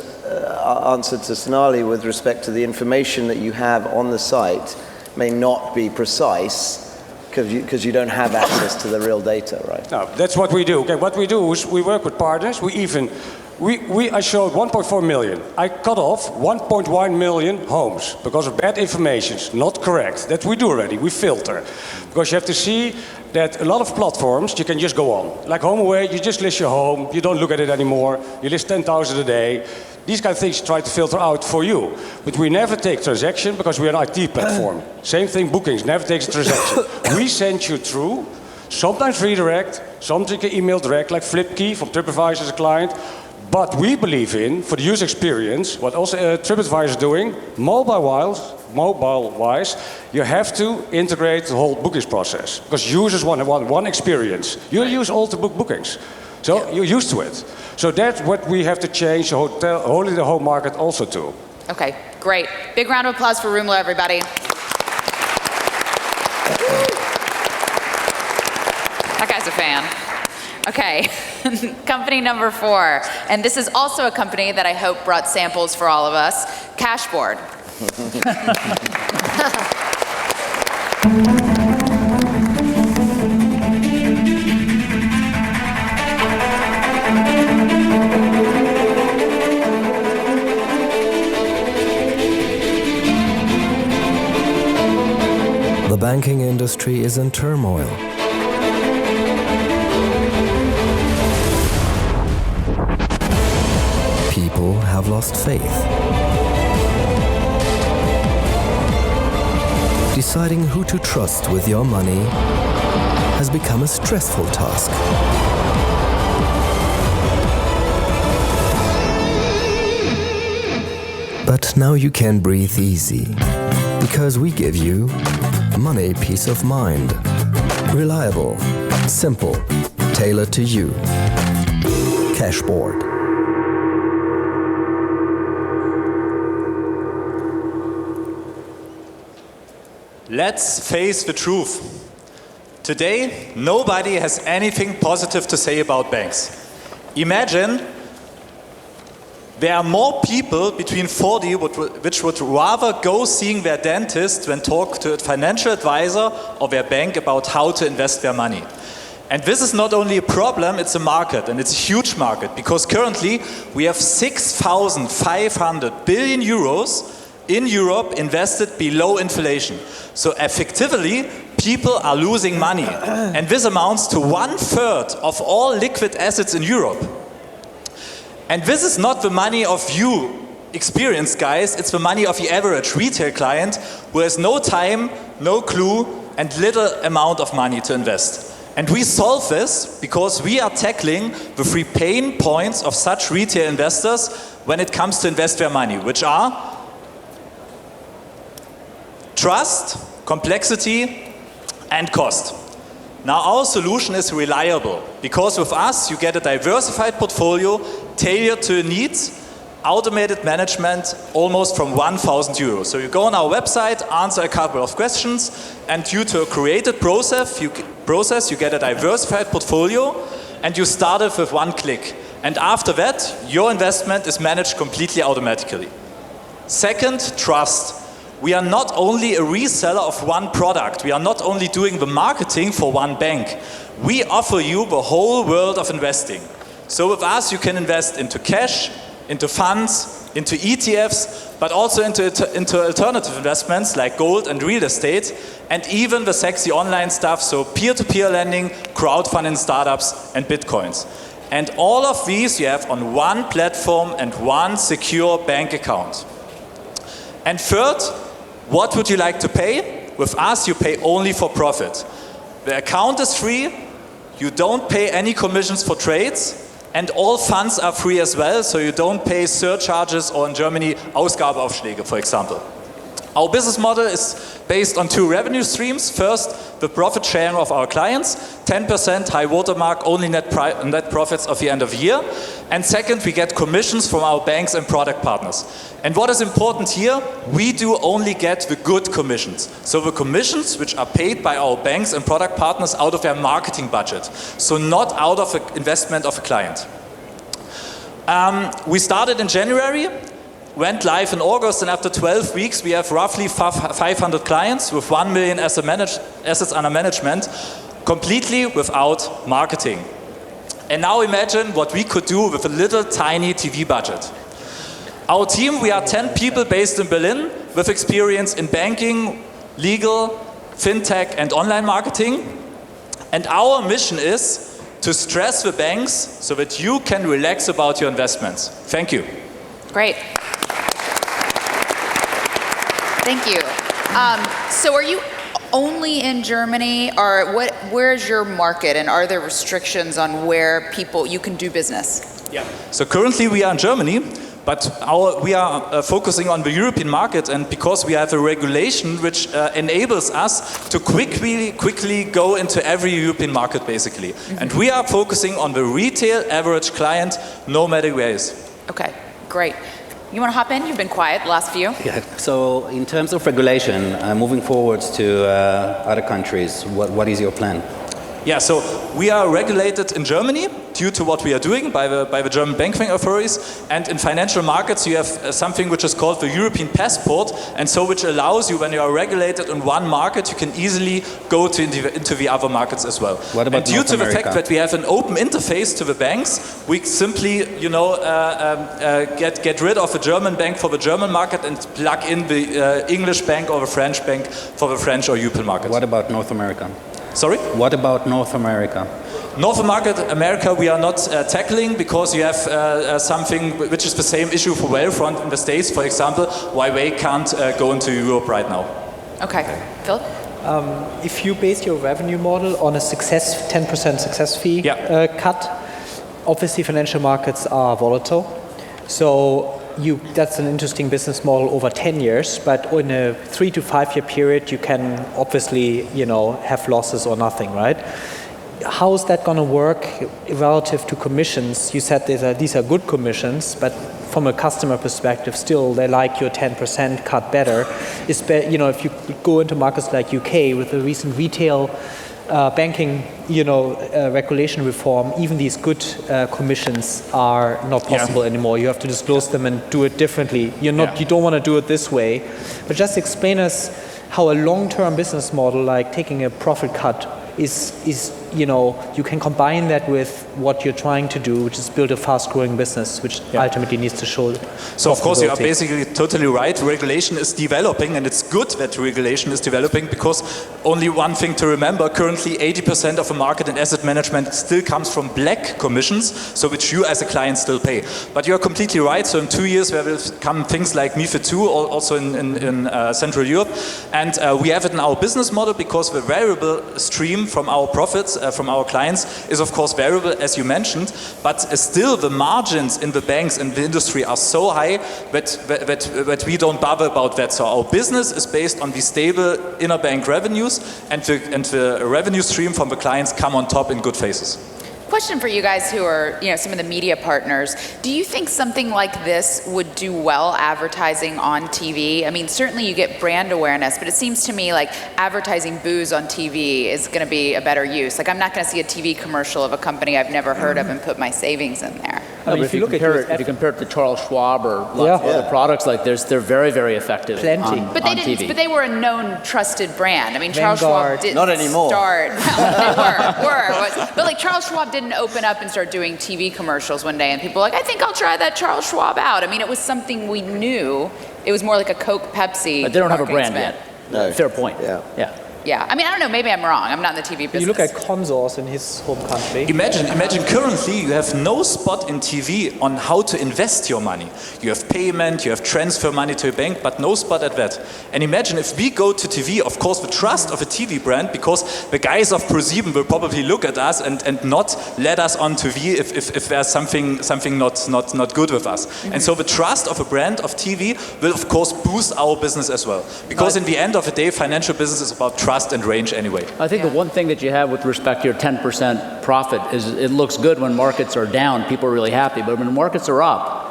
answered to Sonali with respect to the information that you have on the site may not be precise because you don't have access to the real data, right? No, that's what we do. Okay, what we do is we work with partners. I showed 1.4 million. I cut off 1.1 million homes because of bad information, not correct. That we do already, we filter. Because you have to see that a lot of platforms, you can just go on. Like HomeAway, you just list your home, you don't look at it anymore, you list 10,000 a day. These kind of things you try to filter out for you. But we never take transaction because we're an IT platform. Same thing, bookings, never takes a transaction. We send you through, sometimes redirect, sometimes you can email direct, like Flipkey from TripAdvisor as a client. But we believe in, for the user experience, what also TripAdvisor is doing, mobile-wise, you have to integrate the whole bookings process. Because users want one experience. You use all to book bookings. So you're used to it. So that's what we have to change the holiday home market also to. Okay, great. Big round of applause for Roomla, everybody. That guy's a fan. Okay, company number 4. And this is also a company that I hope brought samples for all of us, Cashboard. The banking industry is in turmoil. have lost faith. Deciding who to trust with your money has become a stressful task. But now you can breathe easy, because we give you money peace of mind. Reliable, simple, tailored to you. Cashboard. Let's face the truth. Today, nobody has anything positive to say about banks. Imagine there are more people between 40 which would rather go seeing their dentist than talk to a financial advisor or their bank about how to invest their money. And this is not only a problem, it's a market, and it's a huge market, because currently we have 6,500 billion euros in Europe invested below inflation. So effectively, people are losing money. And this amounts to 1/3 of all liquid assets in Europe. And this is not the money of you experienced guys, it's the money of the average retail client who has no time, no clue, and little amount of money to invest. And we solve this because we are tackling the 3 pain points of such retail investors when it comes to invest their money, which are trust, complexity, and cost. Now our solution is reliable, because with us you get a diversified portfolio tailored to your needs, automated management almost from 1,000 euros. So you go on our website, answer a couple of questions, and due to a created process, you get a diversified portfolio, and you start it with 1 click. And after that, your investment is managed completely automatically. Second, trust. We are not only a reseller of one product, we are not only doing the marketing for one bank, we offer you the whole world of investing. So with us you can invest into cash, into funds, into ETFs, but also into alternative investments like gold and real estate, and even the sexy online stuff, so peer-to-peer lending, crowdfunding startups, and bitcoins. And all of these you have on one platform and one secure bank account. And third, what would you like to pay? With us, you pay only for profit. The account is free, you don't pay any commissions for trades, and all funds are free as well, so you don't pay surcharges or in Germany, Ausgabeaufschläge, for example. Our business model is based on 2 revenue streams. First, the profit sharing of our clients, 10% high watermark, only net profits of the end of the year. And second, we get commissions from our banks and product partners. And what is important here, we do only get the good commissions. So the commissions which are paid by our banks and product partners out of their marketing budget. So not out of the investment of a client. We started in January, went live in August, and after 12 weeks we have roughly 500 clients with 1 million assets under management, completely without marketing. And now imagine what we could do with a little tiny TV budget. Our team, we are 10 people based in Berlin with experience in banking, legal, fintech, and online marketing. And our mission is to stress the banks so that you can relax about your investments. Thank you. Great. Thank you. So are you only in Germany, or where's your market, and are there restrictions on where you can do business? Yeah. So currently we are in Germany, but we are focusing on the European market, and because we have a regulation which enables us to quickly go into every European market basically. Mm-hmm. And we are focusing on the retail average client, no matter where he is. Okay, great. You want to hop in? You've been quiet the last few. Yeah. So in terms of regulation, moving forwards to other countries, what is your plan? Yeah, so we are regulated in Germany due to what we are doing by the German banking authorities, and in financial markets you have something which is called the European passport, and so which allows you, when you are regulated in one market, you can easily go into the other markets as well. What about and due to the fact that we have an open interface to the banks, we simply get rid of the German bank for the German market and plug in the English bank or the French bank for the French or European market. What about North America? Sorry? What about North America? North America we are not tackling because you have something which is the same issue for Wavefront in the States, for example, why they can't go into Europe right now. Okay, Philip? If you base your revenue model on a 10% success fee cut, obviously financial markets are volatile. So that's an interesting business model over 10 years, but in a 3 to 5 year period, you can obviously, have losses or nothing, right? How is that going to work relative to commissions? You said these are good commissions, but from a customer perspective, still they like your 10% cut better. If you go into markets like UK with the recent retail banking, regulation reform, even these good commissions are not possible anymore. You have to disclose them and do it differently. You don't want to do it this way. But just explain us how a long-term business model, like taking a profit cut, is you can combine that with what you're trying to do, which is build a fast-growing business, which ultimately needs to show. So of course you are basically totally right. Regulation is developing, and it's good that regulation is developing, because only one thing to remember: currently 80% of the market in asset management still comes from black commissions, so which you as a client still pay. But you are completely right. So in 2 years there will come things like MiFID II, also in Central Europe, and we have it in our business model because the variable stream from our profits, from our clients, is of course variable, as you mentioned, but still the margins in the banks and the industry are so high that we don't bother about that. So our business is based on the stable interbank revenues, and the revenue stream from the clients come on top in good phases. Question for you guys who are, some of the media partners. Do you think something like this would do well advertising on TV? I mean, certainly you get brand awareness, but it seems to me like advertising booze on TV is going to be a better use. Like, I'm not going to see a TV commercial of a company I've never heard of and put my savings in there. If you compare it to Charles Schwab or lots of other products like this, they're very, very effective on TV. But they were a known, trusted brand. I mean, Charles Schwab didn't Not anymore. start. They were. But like Charles Schwab didn't open up and start doing TV commercials one day, and people were like, I think I'll try that Charles Schwab out. I mean, it was something we knew. It was more like a Coke, Pepsi. But they don't have a brand spin. yet. No. Fair point. Yeah, I mean, I don't know, maybe I'm wrong. I'm not in the TV business. You look at Consors in his home country. Imagine currently you have no spot in TV on how to invest your money. You have payment, you have transfer money to a bank, but no spot at that. And imagine if we go to TV, of course the trust of a TV brand, because the guys of ProSieben will probably look at us and not let us on TV if there's something not good with us. Mm-hmm. And so the trust of a brand of TV will of course boost our business as well. Because in the end of the day, financial business is about trust and range anyway. I think the one thing that you have with respect to your 10% profit is it looks good when markets are down, people are really happy, but when markets are up,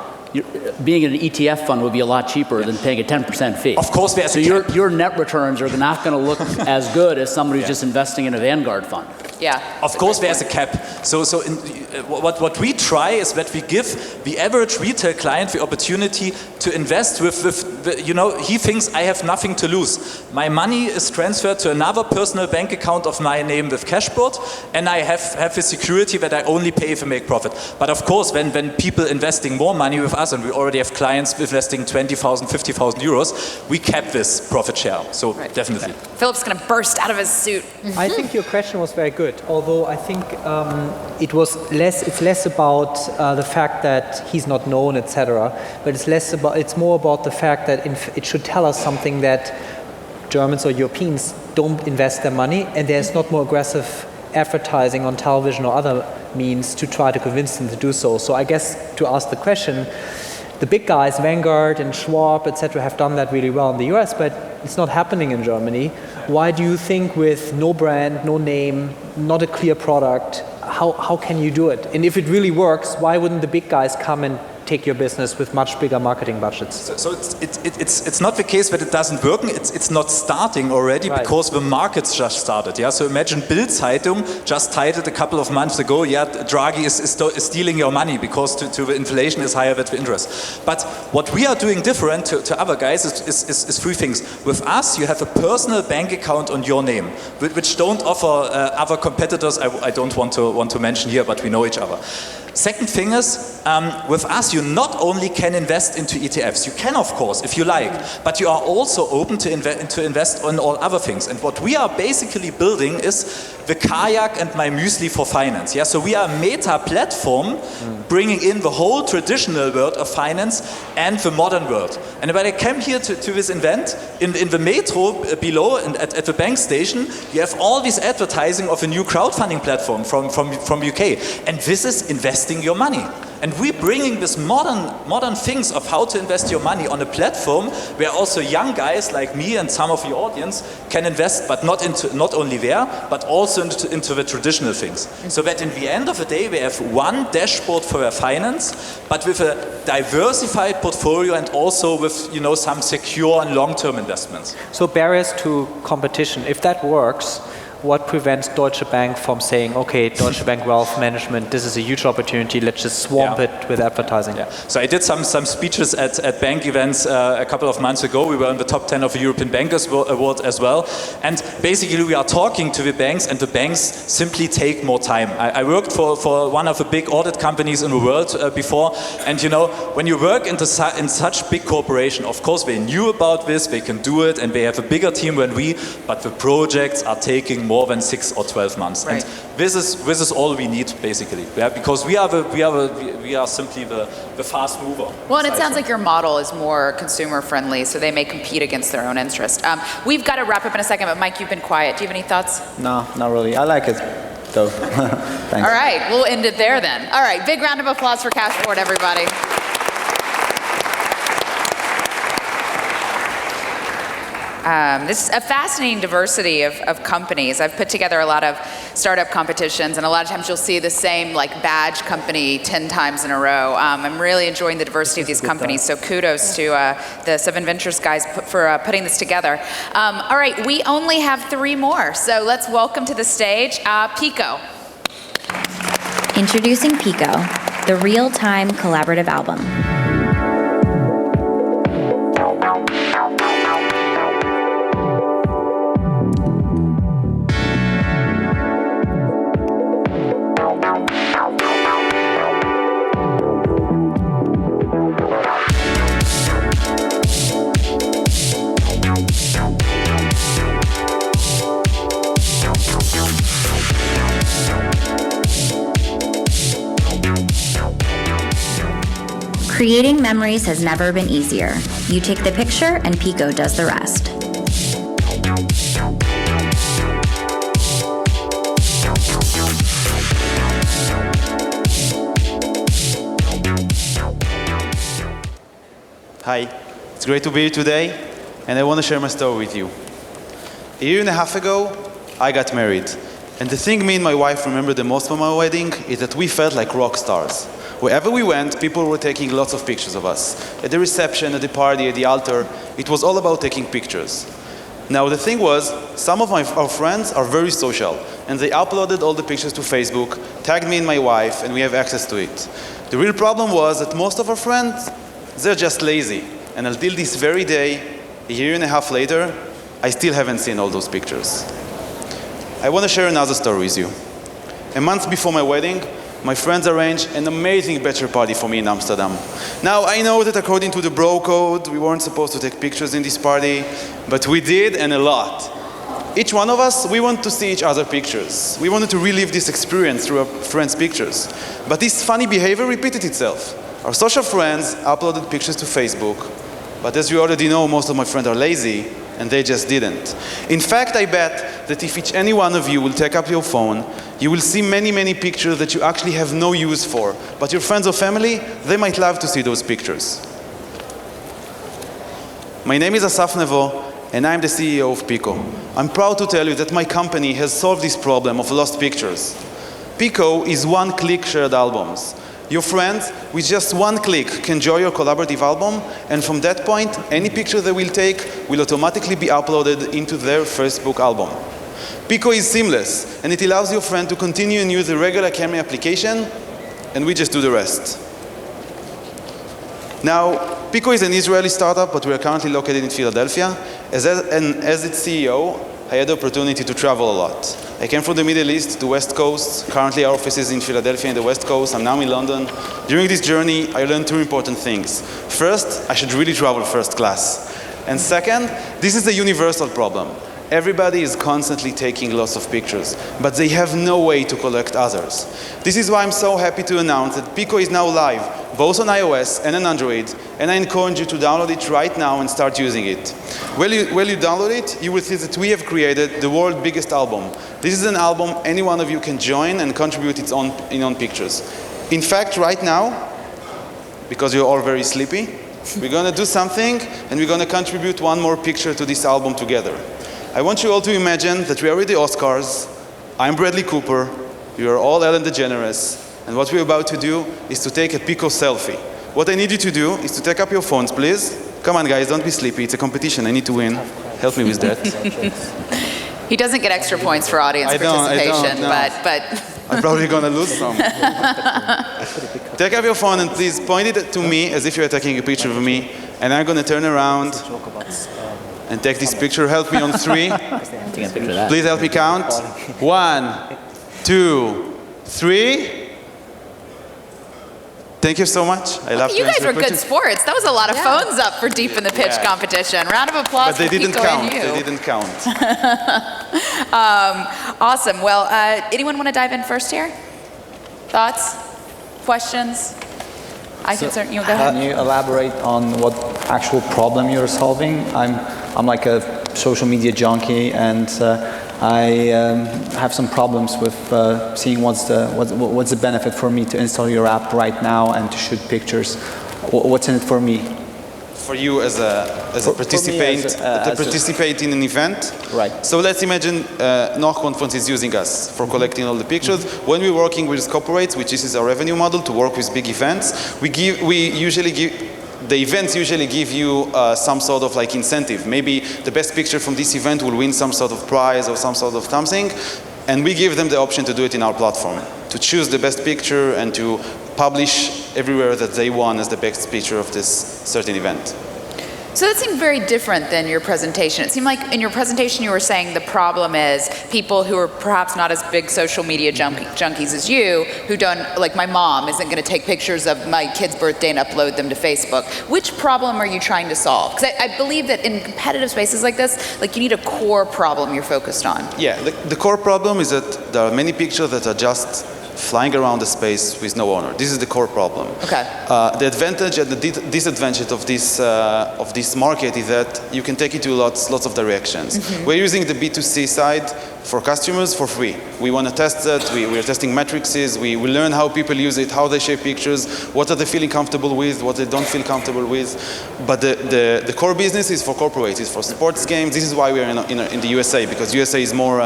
being in an ETF fund would be a lot cheaper than paying a 10% fee. Of course, so your net returns are not going to look as good as somebody who's just investing in a Vanguard fund. Yeah. Of course, there's a cap. So what we try is that we give the average retail client the opportunity to invest with he thinks I have nothing to lose. My money is transferred to another personal bank account of my name with Cashboard, and I have the security that I only pay if I make profit. But of course, when people investing more money with us, and we already have clients investing 20,000, 50,000 euros, we cap this profit share. So definitely. Philip's going to burst out of his suit. I think your question was very good. Although I think it's less about the fact that he's not known, etc. But it's more about the fact that it should tell us something that Germans or Europeans don't invest their money, and there's not more aggressive advertising on television or other means to try to convince them to do so. So I guess to ask the question, the big guys, Vanguard and Schwab, etc., have done that really well in the US, but it's not happening in Germany. Why do you think with no brand, no name, not a clear product, how can you do it? And if it really works, why wouldn't the big guys come and take your business with much bigger marketing budgets? So it's not the case that it doesn't work. It's not starting already because the markets just started. Yeah. So imagine Bild-Zeitung just titled a couple of months ago, Draghi is stealing your money because to the inflation is higher than the interest. But what we are doing different to other guys is three things. With us, you have a personal bank account on your name, which don't offer other competitors. I don't want to mention here, but we know each other. Second thing is, with us you not only can invest into ETFs, you can of course if you like, but you are also open to invest on all other things. And what we are basically building is the Kayak and My Muesli for finance. Yeah, so we are a meta platform bringing in the whole traditional world of finance and the modern world. And when I came here to this event, in the metro below and at the bank station, you have all this advertising of a new crowdfunding platform from UK. And this is investing your money. And we're bringing this modern things of how to invest your money on a platform where also young guys like me and some of the audience can invest, but not only there, but also into the traditional things. So that in the end of the day, we have one dashboard for their finance, but with a diversified portfolio and also with some secure and long-term investments. So barriers to competition, if that works, what prevents Deutsche Bank from saying, okay, Deutsche Bank Wealth Management, this is a huge opportunity, let's just swamp it with advertising? Yeah. So I did some speeches at bank events a couple of months ago. We were in the top 10 of the European Bankers Award as well. And basically we are talking to the banks, and the banks simply take more time. I worked for one of the big audit companies in the world before, and when you work in such big corporation, of course they knew about this, they can do it, and they have a bigger team than we, but the projects are taking more than 6 or 12 months. Right. And this is all we need basically, because we are simply the fast mover. Well, and it sounds like your model is more consumer friendly, so they may compete against their own interest. We've got to wrap up in a second, but Mike, you've been quiet. Do you have any thoughts? No, not really. I like it though. Thanks. All right, we'll end it there then. All right, big round of applause for Cashboard, everybody. This is a fascinating diversity of companies. I've put together a lot of startup competitions, and a lot of times you'll see the same badge company 10 times in a row. I'm really enjoying the diversity of these companies, so kudos to the 7 Ventures guys for putting this together. All right, we only have 3 more, so let's welcome to the stage Pico. Introducing Pico, the real-time collaborative album. Creating memories has never been easier. You take the picture and Pico does the rest. Hi, it's great to be here today, and I want to share my story with you. A year and a half ago, I got married. And the thing me and my wife remember the most from our wedding is that we felt like rock stars. Wherever we went, people were taking lots of pictures of us. At the reception, at the party, at the altar, it was all about taking pictures. Now the thing was, some of our friends are very social, and they uploaded all the pictures to Facebook, tagged me and my wife, and we have access to it. The real problem was that most of our friends, they're just lazy. And until this very day, a year and a half later, I still haven't seen all those pictures. I want to share another story with you. A month before my wedding, my friends arranged an amazing bachelor party for me in Amsterdam. Now, I know that according to the bro code, we weren't supposed to take pictures in this party, but we did, and a lot. Each one of us, we want to see each other's pictures. We wanted to relive this experience through our friends' pictures. But this funny behavior repeated itself. Our social friends uploaded pictures to Facebook, but as you already know, most of my friends are lazy, and they just didn't. In fact, I bet that if each any one of you will take up your phone, you will see many, many pictures that you actually have no use for. But your friends or family, they might love to see those pictures. My name is Asaf Nevo, and I'm the CEO of Pico. I'm proud to tell you that my company has solved this problem of lost pictures. Pico is one-click shared albums. Your friends, with just one click, can join your collaborative album, and from that point, any picture they will take will automatically be uploaded into their Facebook album. Pico is seamless, and it allows your friend to continue and use the regular camera application, and we just do the rest. Now, Pico is an Israeli startup, but we are currently located in Philadelphia. As its CEO, I had the opportunity to travel a lot. I came from the Middle East to West Coast. Currently our office is in Philadelphia in the West Coast. I'm now in London. During this journey, I learned 2 important things. First, I should really travel first class. And second, this is a universal problem. Everybody is constantly taking lots of pictures, but they have no way to collect others. This is why I'm so happy to announce that Pico is now live, both on iOS and on Android, and I encourage you to download it right now and start using it. When you download it, you will see that we have created the world's biggest album. This is an album any one of you can join and contribute its own pictures. In fact, right now, because you're all very sleepy, we're going to do something, and we're going to contribute one more picture to this album together. I want you all to imagine that we are at the Oscars. I'm Bradley Cooper. You are all Ellen DeGeneres. And what we're about to do is to take a Pico selfie. What I need you to do is to take up your phones, please. Come on, guys, don't be sleepy. It's a competition. I need to win. Help me with that. He doesn't get extra points for audience participation, but I'm probably going to lose some. Take up your phone and please point it to me as if you're taking a picture of me. And I'm going to turn around and take this picture. Help me on 3. Please help me count. 1, 2, 3. Thank you so much. I love you guys were good sports. That was a lot of phones up for Deep in the Pitch competition. Round of applause but they for didn't Pico count. and you. They didn't count. Awesome. Well, anyone want to dive in first here? Thoughts? Questions? I can certainly go ahead. Can you elaborate on what actual problem you're solving? I'm like a social media junkie, and I have some problems with seeing what's the benefit for me to install your app right now and to shoot pictures. What's in it for me? For you as a participant, to participate in an event. Right. So let's imagine Nog Conference is using us for collecting all the pictures. When we're working with corporates, which is our revenue model to work with big events, the events usually give you some sort of like incentive. Maybe the best picture from this event will win some sort of prize or some sort of something. And we give them the option to do it in our platform, to choose the best picture and to publish everywhere that they won as the best picture of this certain event. So that seemed very different than your presentation. It seemed like in your presentation you were saying the problem is people who are perhaps not as big social media junkies as you, who don't, like my mom isn't going to take pictures of my kid's birthday and upload them to Facebook. Which problem are you trying to solve? Because I believe that in competitive spaces like this, like you need a core problem you're focused on. Yeah, the core problem is that there are many pictures that are just flying around the space with no owner. This is the core problem. Okay. The advantage and the disadvantage of this market is that you can take it to lots of directions. Mm-hmm. We're using the B2C side for customers for free. We want to test it. We're testing matrices. We learn how people use it, how they share pictures, what are they feeling comfortable with, what they don't feel comfortable with. But the core business is for corporates, it's for sports games. This is why we're in the USA, because USA is more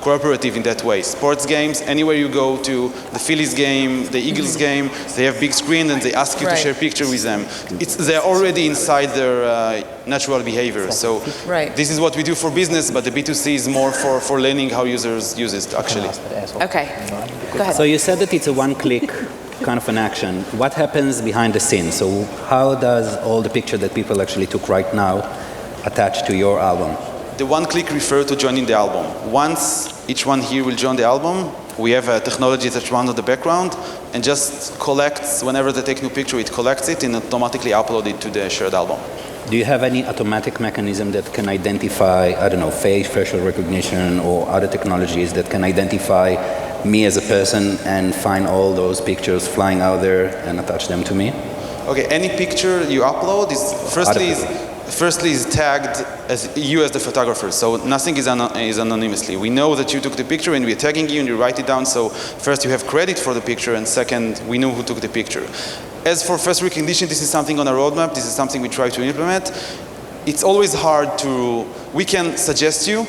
cooperative in that way. Sports games, anywhere you go to the Phillies game, the Eagles game, they have big screen and they ask you to share a picture with them. They're already inside their natural behavior. So this is what we do for business, but the B2C is more for learning how users use it, actually. Okay, go ahead. So you said that it's a one-click kind of an action. What happens behind the scenes? So how does all the picture that people actually took right now attach to your album? The one-click refers to joining the album. Once each one here will join the album, we have a technology that runs on the background and just collects, whenever they take a new picture, it collects it and automatically uploads it to the shared album. Do you have any automatic mechanism that can identify, I don't know, facial recognition or other technologies that can identify me as a person and find all those pictures flying out there and attach them to me? Okay, any picture you upload is firstly is tagged as you as the photographer, so nothing is anonymously. We know that you took the picture and we're tagging you and you write it down, so first you have credit for the picture and second, we know who took the picture. As for face recognition, this is something on our roadmap, this is something we try to implement. It's always hard we can suggest you,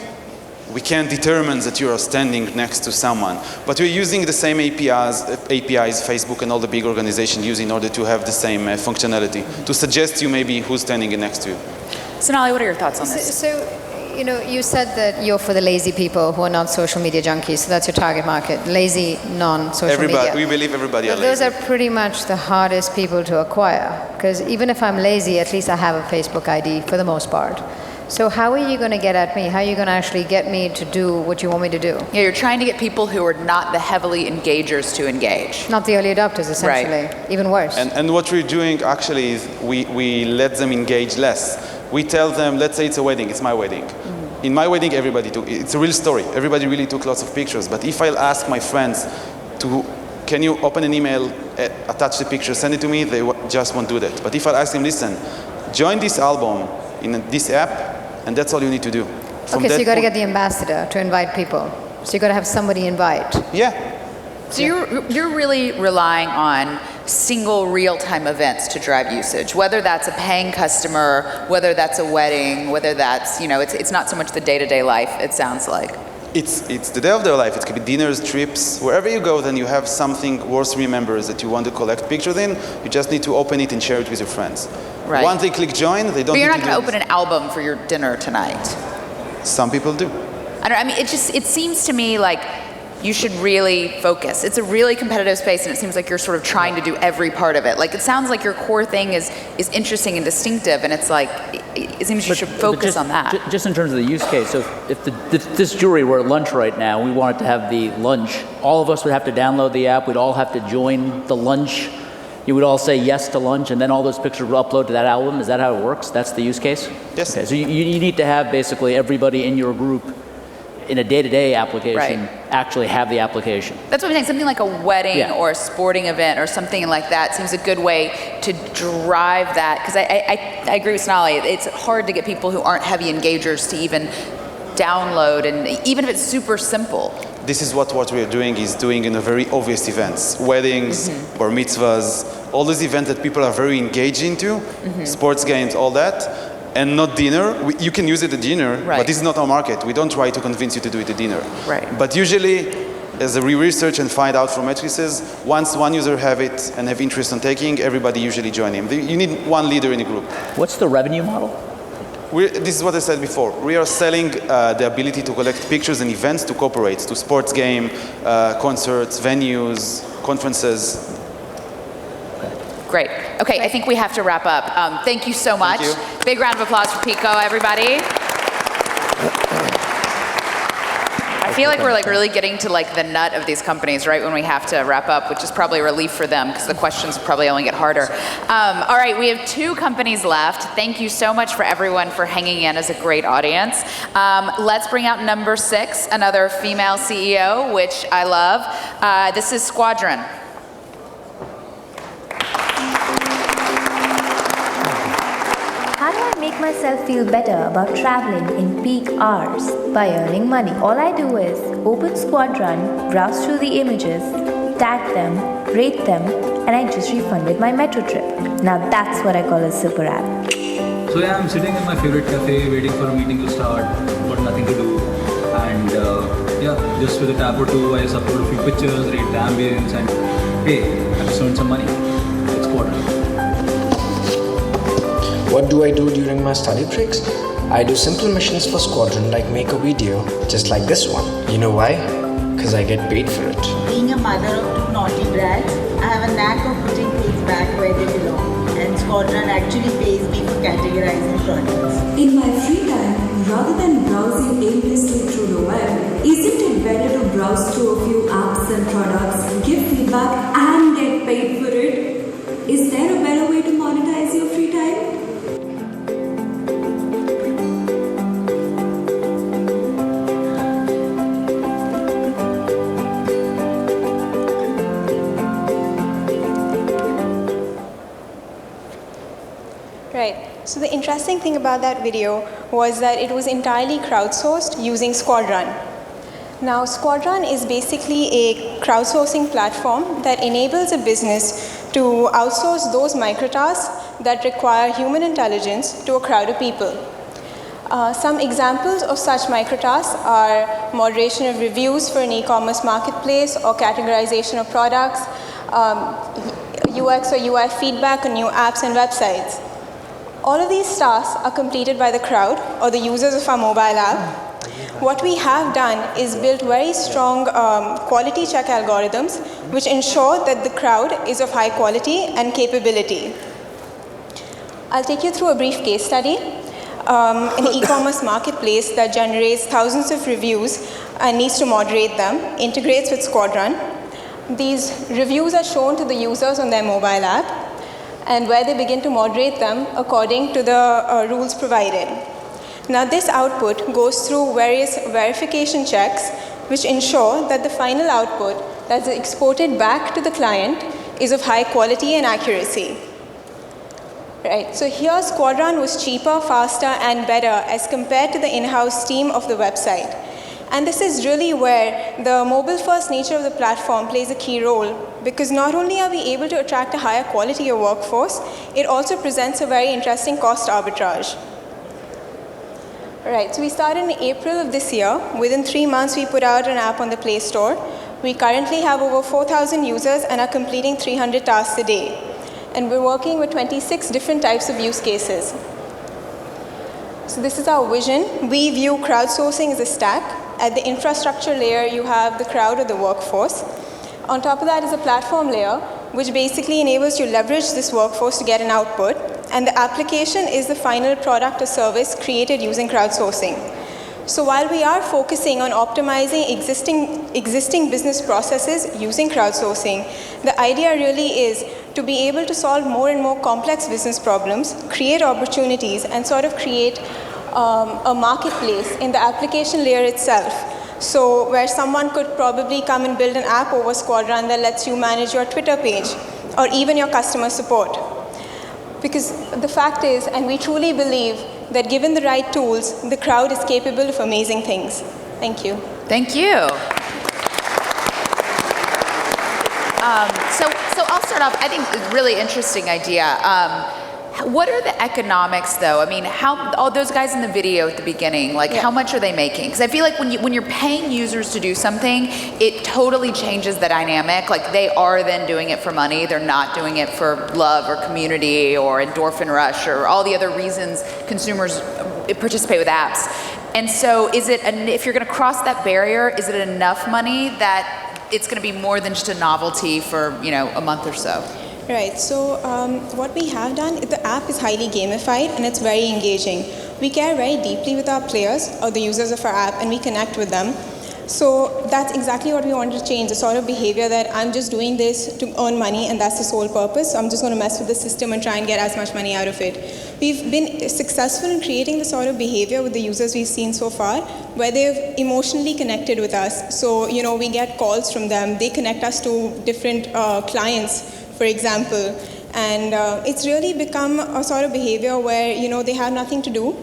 we can determine that you are standing next to someone, but we're using the same APIs Facebook and all the big organizations use in order to have the same functionality, to suggest you maybe who's standing next to you. Sonali, what are your thoughts on this? So, you know, you said that you're for the lazy people who are not social media junkies, so that's your target market, lazy, non-social media. We believe everybody are lazy. Those are pretty much the hardest people to acquire, because even if I'm lazy, at least I have a Facebook ID for the most part. So how are you going to get at me? How are you going to actually get me to do what you want me to do? Yeah, you're trying to get people who are not the heavily engagers to engage. Not the early adopters, essentially. Right. Even worse. And what we're doing actually is we let them engage less. We tell them, let's say it's a wedding, it's my wedding. in my wedding, everybody took, it's a real story. Everybody really took lots of pictures. But if I'll ask my friends to, can you open an email, attach the picture, send it to me, they just won't do that. But if I ask them, listen, join this album in this app, and that's all you need to do. Okay, so you got to get the ambassador to invite people. So you got to have somebody invite. Yeah. So you're really relying on single real-time events to drive usage, whether that's a paying customer, whether that's a wedding, whether that's, it's not so much the day-to-day life, it sounds like. It's the day of their life. It could be dinners, trips, wherever you go, then you have something worth remembering that you want to collect pictures in. You just need to open it and share it with your friends. Right. Once they click join, they don't. But you're need not going to open an album for your dinner tonight. Some people do. I mean, it seems to me like you should really focus. It's a really competitive space, and it seems like you're sort of trying to do every part of it. Like, it sounds like your core thing is interesting and distinctive, and it's like, it seems you should focus on that. Just in terms of the use case, so if this jury were at lunch right now, we wanted to have the lunch, all of us would have to download the app, we'd all have to join the lunch, you would all say yes to lunch, and then all those pictures would upload to that album. Is that how it works? That's the use case? Yes. Okay, so you need to have basically everybody in your group in a day-to-day application actually have the application. That's what I'm saying. Something like a wedding Yeah. or a sporting event or something like that seems a good way to drive that. Because I agree with Sonali. It's hard to get people who aren't heavy engagers to even download, and even if it's super simple. This is what we are doing is doing in a very obvious events, weddings, bar mitzvahs, all these events that people are very engaged into, sports games, all that. And not dinner. You can use it at dinner, but this is not our market. We don't try to convince you to do it at dinner. Right. But usually, as we research and find out from matrices, once one user have it and have interest in taking, everybody usually join him. You need one leader in a group. What's the revenue model? This is what I said before. We are selling the ability to collect pictures and events to corporates, to sports game, concerts, venues, conferences. Great. Okay, I think we have to wrap up. Thank you so much. Thank you. Big round of applause for Pico, everybody. I feel like we're really getting to the nut of these companies right when we have to wrap up, which is probably a relief for them because the questions probably only get harder. All right, we have 2 companies left. Thank you so much for everyone for hanging in as a great audience. Let's bring out number 6, another female CEO, which I love. This is Squadron. How do I make myself feel better about traveling in peak hours? By earning money. All I do is open Squadron, browse through the images, tag them, rate them, and I just refunded my metro trip. Now that's what I call a super app. So yeah, I'm sitting in my favorite cafe waiting for a meeting to start, got nothing to do. And just with a tab or two, I just upload a few pictures, rate the ambience, and hey, I just earned some money. It's Squadron. What do I do during my study breaks? I do simple missions for Squadron, like make a video, just like this one. You know why? Because I get paid for it. Being a mother of 2 naughty brats, I have a knack of putting things back where they belong. And Squadron actually pays me for categorizing products. In my free time, rather than browsing aimlessly through the web, isn't it better to browse through a few apps and products, give feedback, and get paid for it? Is there a better way to monetize your free time? Right. So the interesting thing about that video was that it was entirely crowdsourced using Squadron. Now, Squadron is basically a crowdsourcing platform that enables a business to outsource those microtasks that require human intelligence to a crowd of people. Some examples of such microtasks are moderation of reviews for an e-commerce marketplace or categorization of products, UX or UI feedback on new apps and websites. All of these tasks are completed by the crowd or the users of our mobile app. What we have done is built very strong quality check algorithms which ensure that the crowd is of high quality and capability. I'll take you through a brief case study. An e-commerce marketplace that generates thousands of reviews and needs to moderate them integrates with Squadron. These reviews are shown to the users on their mobile app, and where they begin to moderate them according to the rules provided. Now this output goes through various verification checks which ensure that the final output that's exported back to the client is of high quality and accuracy. Right, so here Squadron was cheaper, faster, and better as compared to the in-house team of the website. And this is really where the mobile-first nature of the platform plays a key role, because not only are we able to attract a higher quality of workforce, it also presents a very interesting cost arbitrage. Right, so we started in April of this year. Within 3 months, we put out an app on the Play Store. We currently have over 4,000 users and are completing 300 tasks a day. And we're working with 26 different types of use cases. So this is our vision. We view crowdsourcing as a stack. At the infrastructure layer, you have the crowd or the workforce. On top of that is a platform layer, which basically enables you to leverage this workforce to get an output. And the application is the final product or service created using crowdsourcing. So while we are focusing on optimizing existing business processes using crowdsourcing, the idea really is to be able to solve more and more complex business problems, create opportunities, and sort of create a marketplace in the application layer itself. So where someone could probably come and build an app over Squadron that lets you manage your Twitter page or even your customer support. Because the fact is, and we truly believe, that given the right tools, the crowd is capable of amazing things. Thank you. Thank you. So I'll start off. I think a really interesting idea. What are the economics, though? I mean, how all those guys in the video at the beginning, like, how much are they making? Because I feel like when you're paying users to do something, it totally changes the dynamic. Like, they are then doing it for money. They're not doing it for love or community or endorphin rush or all the other reasons consumers participate with apps. And so, is it if you're going to cross that barrier, is it enough money that it's going to be more than just a novelty for a month or so? Right, so what we have done, the app is highly gamified and it's very engaging. We care very deeply with our players or the users of our app, and we connect with them. So that's exactly what we wanted to change, the sort of behavior that I'm just doing this to earn money and that's the sole purpose. So I'm just going to mess with the system and try and get as much money out of it. We've been successful in creating the sort of behavior with the users we've seen so far, where they've emotionally connected with us. So, we get calls from them. They connect us to different clients, for example. And it's really become a sort of behavior where, they have nothing to do.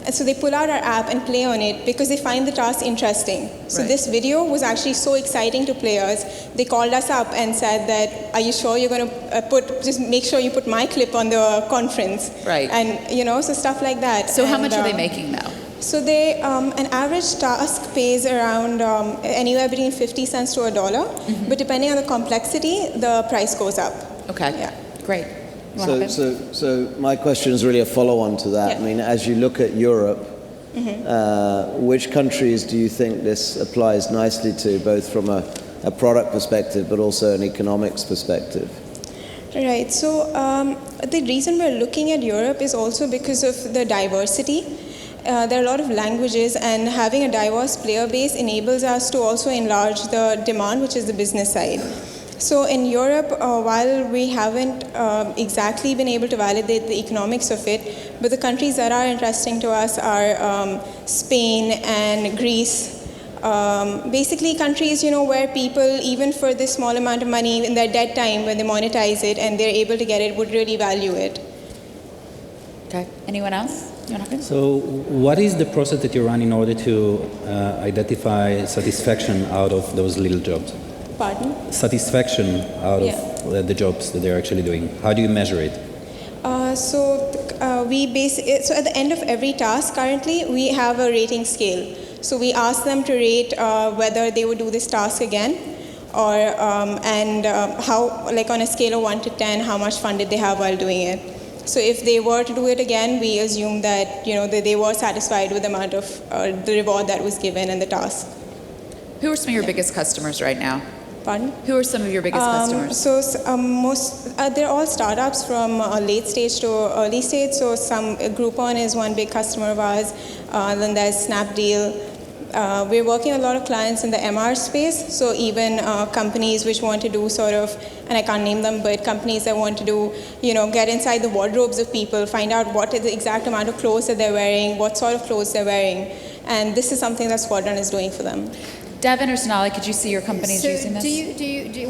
And so they pull out our app and play on it because they find the task interesting. So this video was actually so exciting to players. They called us up and said that, are you sure you're going to just make sure you put my clip on the conference? Right. And, so stuff like that. So how much are they making now? So they, an average task pays around anywhere between 50 cents to $1, but depending on the complexity, the price goes up. Okay, yeah. Great. So my question is really a follow-on to that. Yeah. I mean, as you look at Europe, which countries do you think this applies nicely to, both from a product perspective, but also an economics perspective? Right, so the reason we're looking at Europe is also because of the diversity. There are a lot of languages, and having a diverse player base enables us to also enlarge the demand, which is the business side. So in Europe, while we haven't exactly been able to validate the economics of it, but the countries that are interesting to us are Spain and Greece. Basically countries, where people, even for this small amount of money in their dead time, when they monetize it and they're able to get it, would really value it. Okay, anyone else? So what is the process that you run in order to identify satisfaction out of those little jobs? Pardon? Satisfaction out of the jobs that they're actually doing. How do you measure it? So at the end of every task currently, we have a rating scale. So we ask them to rate whether they would do this task again, or how, like on a scale of 1 to 10, how much fun did they have while doing it. So if they were to do it again, we assume that that they were satisfied with the amount of the reward that was given and the task. Who are some of your biggest customers right now? Pardon? Who are some of your biggest customers? So they're all startups from late stage to early stage. So Groupon is one big customer of ours. Then there's Snapdeal. we're working with a lot of clients in the MR space, so even companies which want to do sort of, and I can't name them, but companies that want to do, get inside the wardrobes of people, find out what is the exact amount of clothes that they're wearing, what sort of clothes they're wearing, and this is something that Squadron is doing for them. Devin or Sonali, could you see your companies using this?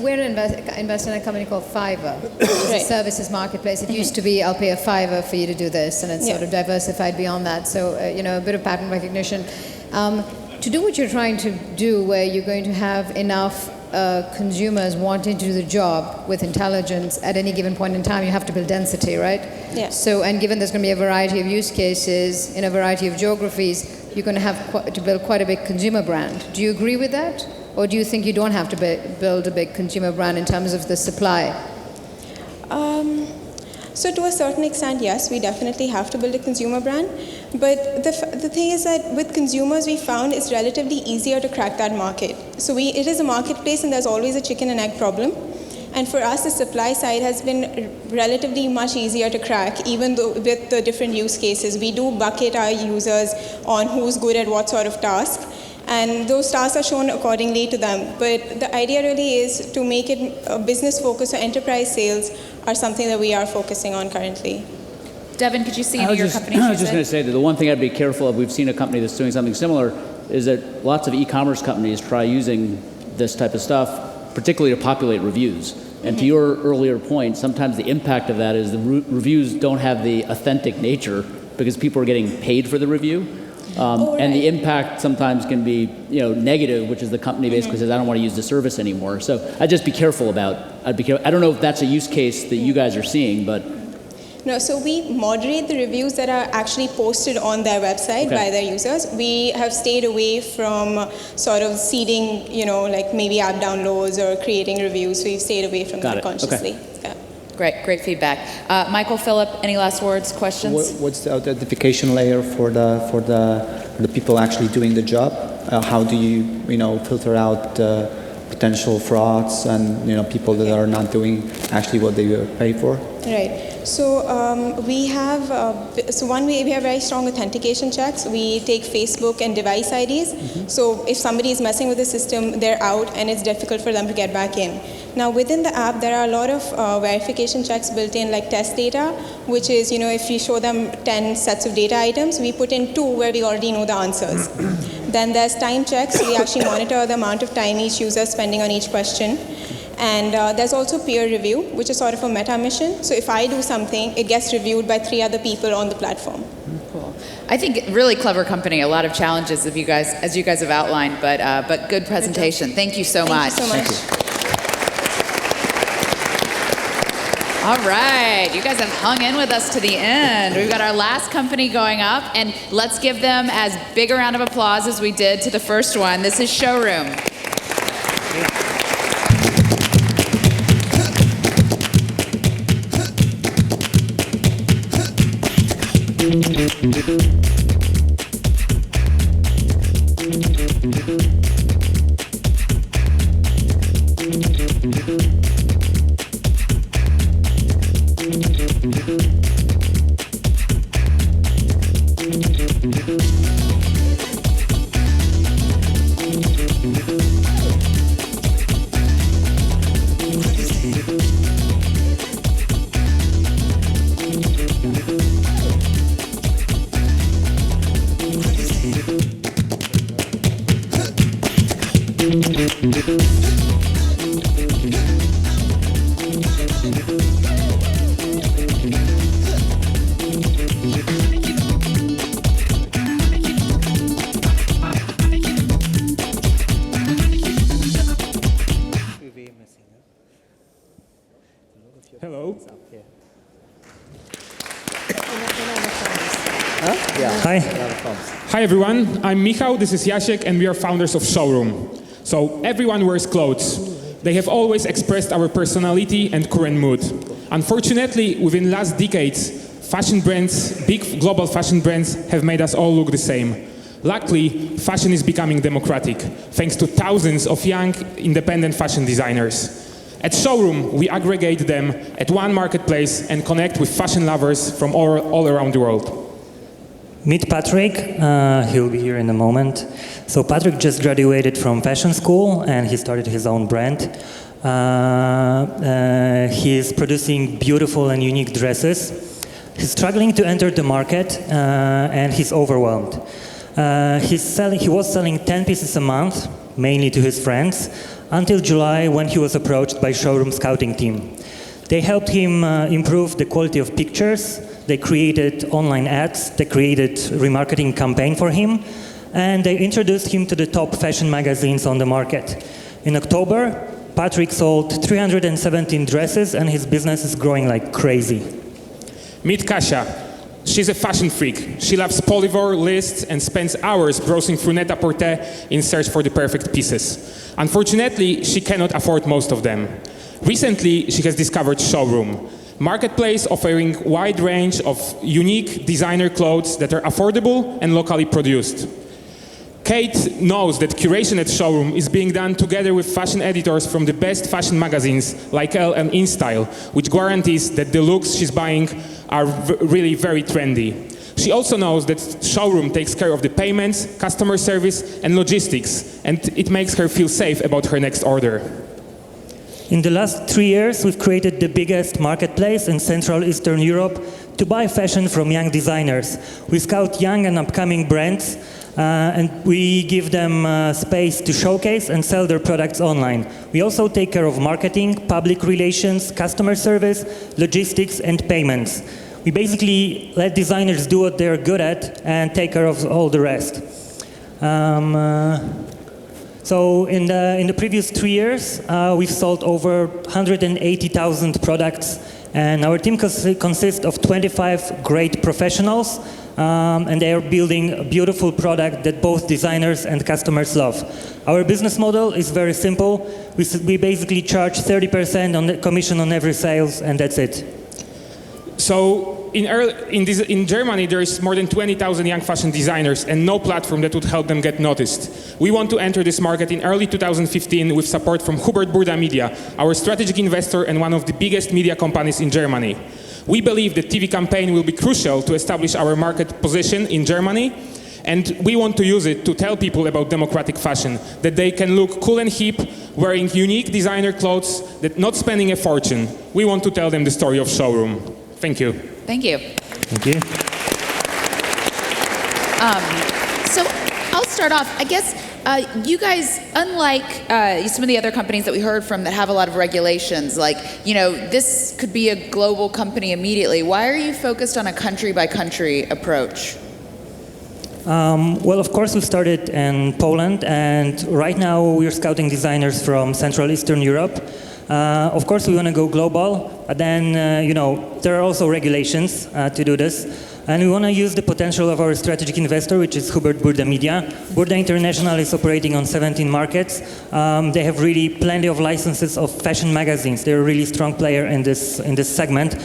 We're investing in a company called Fiverr, which is a services marketplace. It used to be, I'll pay a $5 for you to do this, and it's sort of diversified beyond that. So, a bit of pattern recognition. To do what you're trying to do, where you're going to have enough consumers wanting to do the job with intelligence at any given point in time, you have to build density, right? Yeah. So, and given there's going to be a variety of use cases in a variety of geographies, you're going to have to build quite a big consumer brand. Do you agree with that? Or do you think you don't have to build a big consumer brand in terms of the supply? So to a certain extent, yes, we definitely have to build a consumer brand. But the thing is that with consumers, we found it's relatively easier to crack that market. So it is a marketplace, and there's always a chicken and egg problem. And for us, the supply side has been relatively much easier to crack, even though with the different use cases. We do bucket our users on who's good at what sort of task, and those tasks are shown accordingly to them. But the idea really is to make it a business focus, or enterprise sales are something that we are focusing on currently. Devin, could you see any of your companies I was just going to say that the one thing I'd be careful of, we've seen a company that's doing something similar, is that lots of e-commerce companies try using this type of stuff, particularly to populate reviews. And to your earlier point, sometimes the impact of that is the reviews don't have the authentic nature because people are getting paid for the review. And the impact sometimes can be, negative, which is the company basically says, I don't want to use the service anymore. So I'd just be careful about, I don't know if that's a use case that you guys are seeing, but. No, so we moderate the reviews that are actually posted on their website by their users. We have stayed away from sort of seeding, like maybe app downloads or creating reviews. So we've stayed away from that consciously. Yeah. Great feedback. Michael, Philip, any last words, questions? What's the authentication layer for the people actually doing the job? How do you filter out potential frauds and people that are not doing actually what they were paid for? Right. So we have we have very strong authentication checks. We take Facebook and device IDs. So if somebody is messing with the system, they're out and it's difficult for them to get back in. Now within the app, there are a lot of verification checks built in, like test data, which is, if you show them 10 sets of data items, we put in 2 where we already know the answers. Then there's time checks. We actually monitor the amount of time each user is spending on each question. And there's also peer review, which is sort of a meta mission. So if I do something, it gets reviewed by 3 other people on the platform. Cool. I think really clever company. A lot of challenges as you guys have outlined, but good presentation. Thank you so much. Thank you so much. All right, you guys have hung in with us to the end. We've got our last company going up, and let's give them as big a round of applause as we did to the first one. This is Showroom. Hello. Hi. Hi everyone, I'm Michał, this is Jacek, and we are founders of Showroom. So everyone wears clothes. They have always expressed our personality and current mood. Unfortunately, within last decades, fashion brands, big global fashion brands, have made us all look the same. Luckily, fashion is becoming democratic, thanks to thousands of young, independent fashion designers. At Showroom, we aggregate them at one marketplace and connect with fashion lovers from all around the world. Meet Patrick. He'll be here in a moment. So Patrick just graduated from fashion school and he started his own brand. He is producing beautiful and unique dresses. He's struggling to enter the market and he's overwhelmed. He was selling 10 pieces a month, mainly to his friends, until July when he was approached by showroom scouting team. They helped him improve the quality of pictures. They created online ads. They created a remarketing campaign for him. And they introduced him to the top fashion magazines on the market. In October, Patrick sold 317 dresses and his business is growing like crazy. Meet Kasia. She's a fashion freak. She loves Polyvore, lists, and spends hours browsing through Net-a-Porter in search for the perfect pieces. Unfortunately, she cannot afford most of them. Recently, she has discovered Showroom, marketplace offering wide range of unique designer clothes that are affordable and locally produced. Kate knows that curation at Showroom is being done together with fashion editors from the best fashion magazines like Elle and InStyle, which guarantees that the looks she's buying are really very trendy. She also knows that Showroom takes care of the payments, customer service, and logistics, and it makes her feel safe about her next order. In the last 3 years, we've created the biggest marketplace in Central Eastern Europe to buy fashion from young designers. We scout young and upcoming brands, and we give them space to showcase and sell their products online. We also take care of marketing, public relations, customer service, logistics, and payments. We basically let designers do what they're good at and take care of all the rest. So in the previous 3 years, we've sold over 180,000 products, and our team consists of 25 great professionals, and they are building a beautiful product that both designers and customers love. Our business model is very simple. We basically charge 30% on the commission on every sales, and that's it. So in Germany, there is more than 20,000 young fashion designers and no platform that would help them get noticed. We want to enter this market in early 2015 with support from Hubert Burda Media, our strategic investor and one of the biggest media companies in Germany. We believe the TV campaign will be crucial to establish our market position in Germany, and we want to use it to tell people about democratic fashion, that they can look cool and hip, wearing unique designer clothes, that not spending a fortune. We want to tell them the story of Showroom. Thank you. Thank you. Thank you. So I'll start off. I guess you guys, unlike some of the other companies that we heard from that have a lot of regulations, like, this could be a global company immediately. Why are you focused on a country-by-country approach? Well, of course, we started in Poland, and right now we're scouting designers from Central Eastern Europe. Of course, we want to go global, but then, there are also regulations to do this. And we want to use the potential of our strategic investor, which is Hubert Burda Media. Burda International is operating on 17 markets. They have really plenty of licenses of fashion magazines. They're a really strong player in this segment.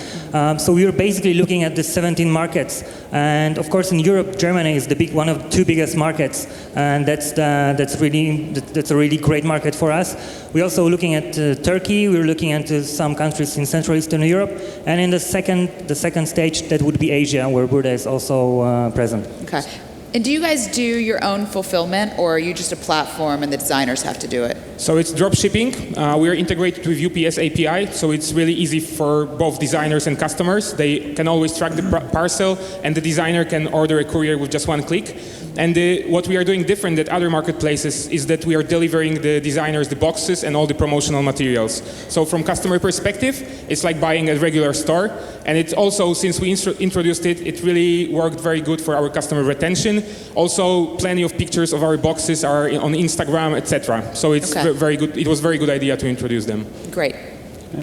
So we are basically looking at the 17 markets. And of course, in Europe, Germany is one of the two biggest markets, and that's a really great market for us. We're also looking at Turkey. We're looking at some countries in Central Eastern Europe, and in the second stage, that would be Asia, where Burda is also present. Okay. And do you guys do your own fulfillment, or are you just a platform and the designers have to do it? So it's drop shipping. We are integrated with UPS API, so it's really easy for both designers and customers. They can always track the parcel, and the designer can order a courier with just one click. And what we are doing different than other marketplaces is that we are delivering the designers the boxes and all the promotional materials. So from customer perspective, it's like buying a regular store. And it's also, since we introduced it, it really worked very good for our customer retention. Also, plenty of pictures of our boxes are on Instagram, etc. So it's very good. It was a very good idea to introduce them. Great.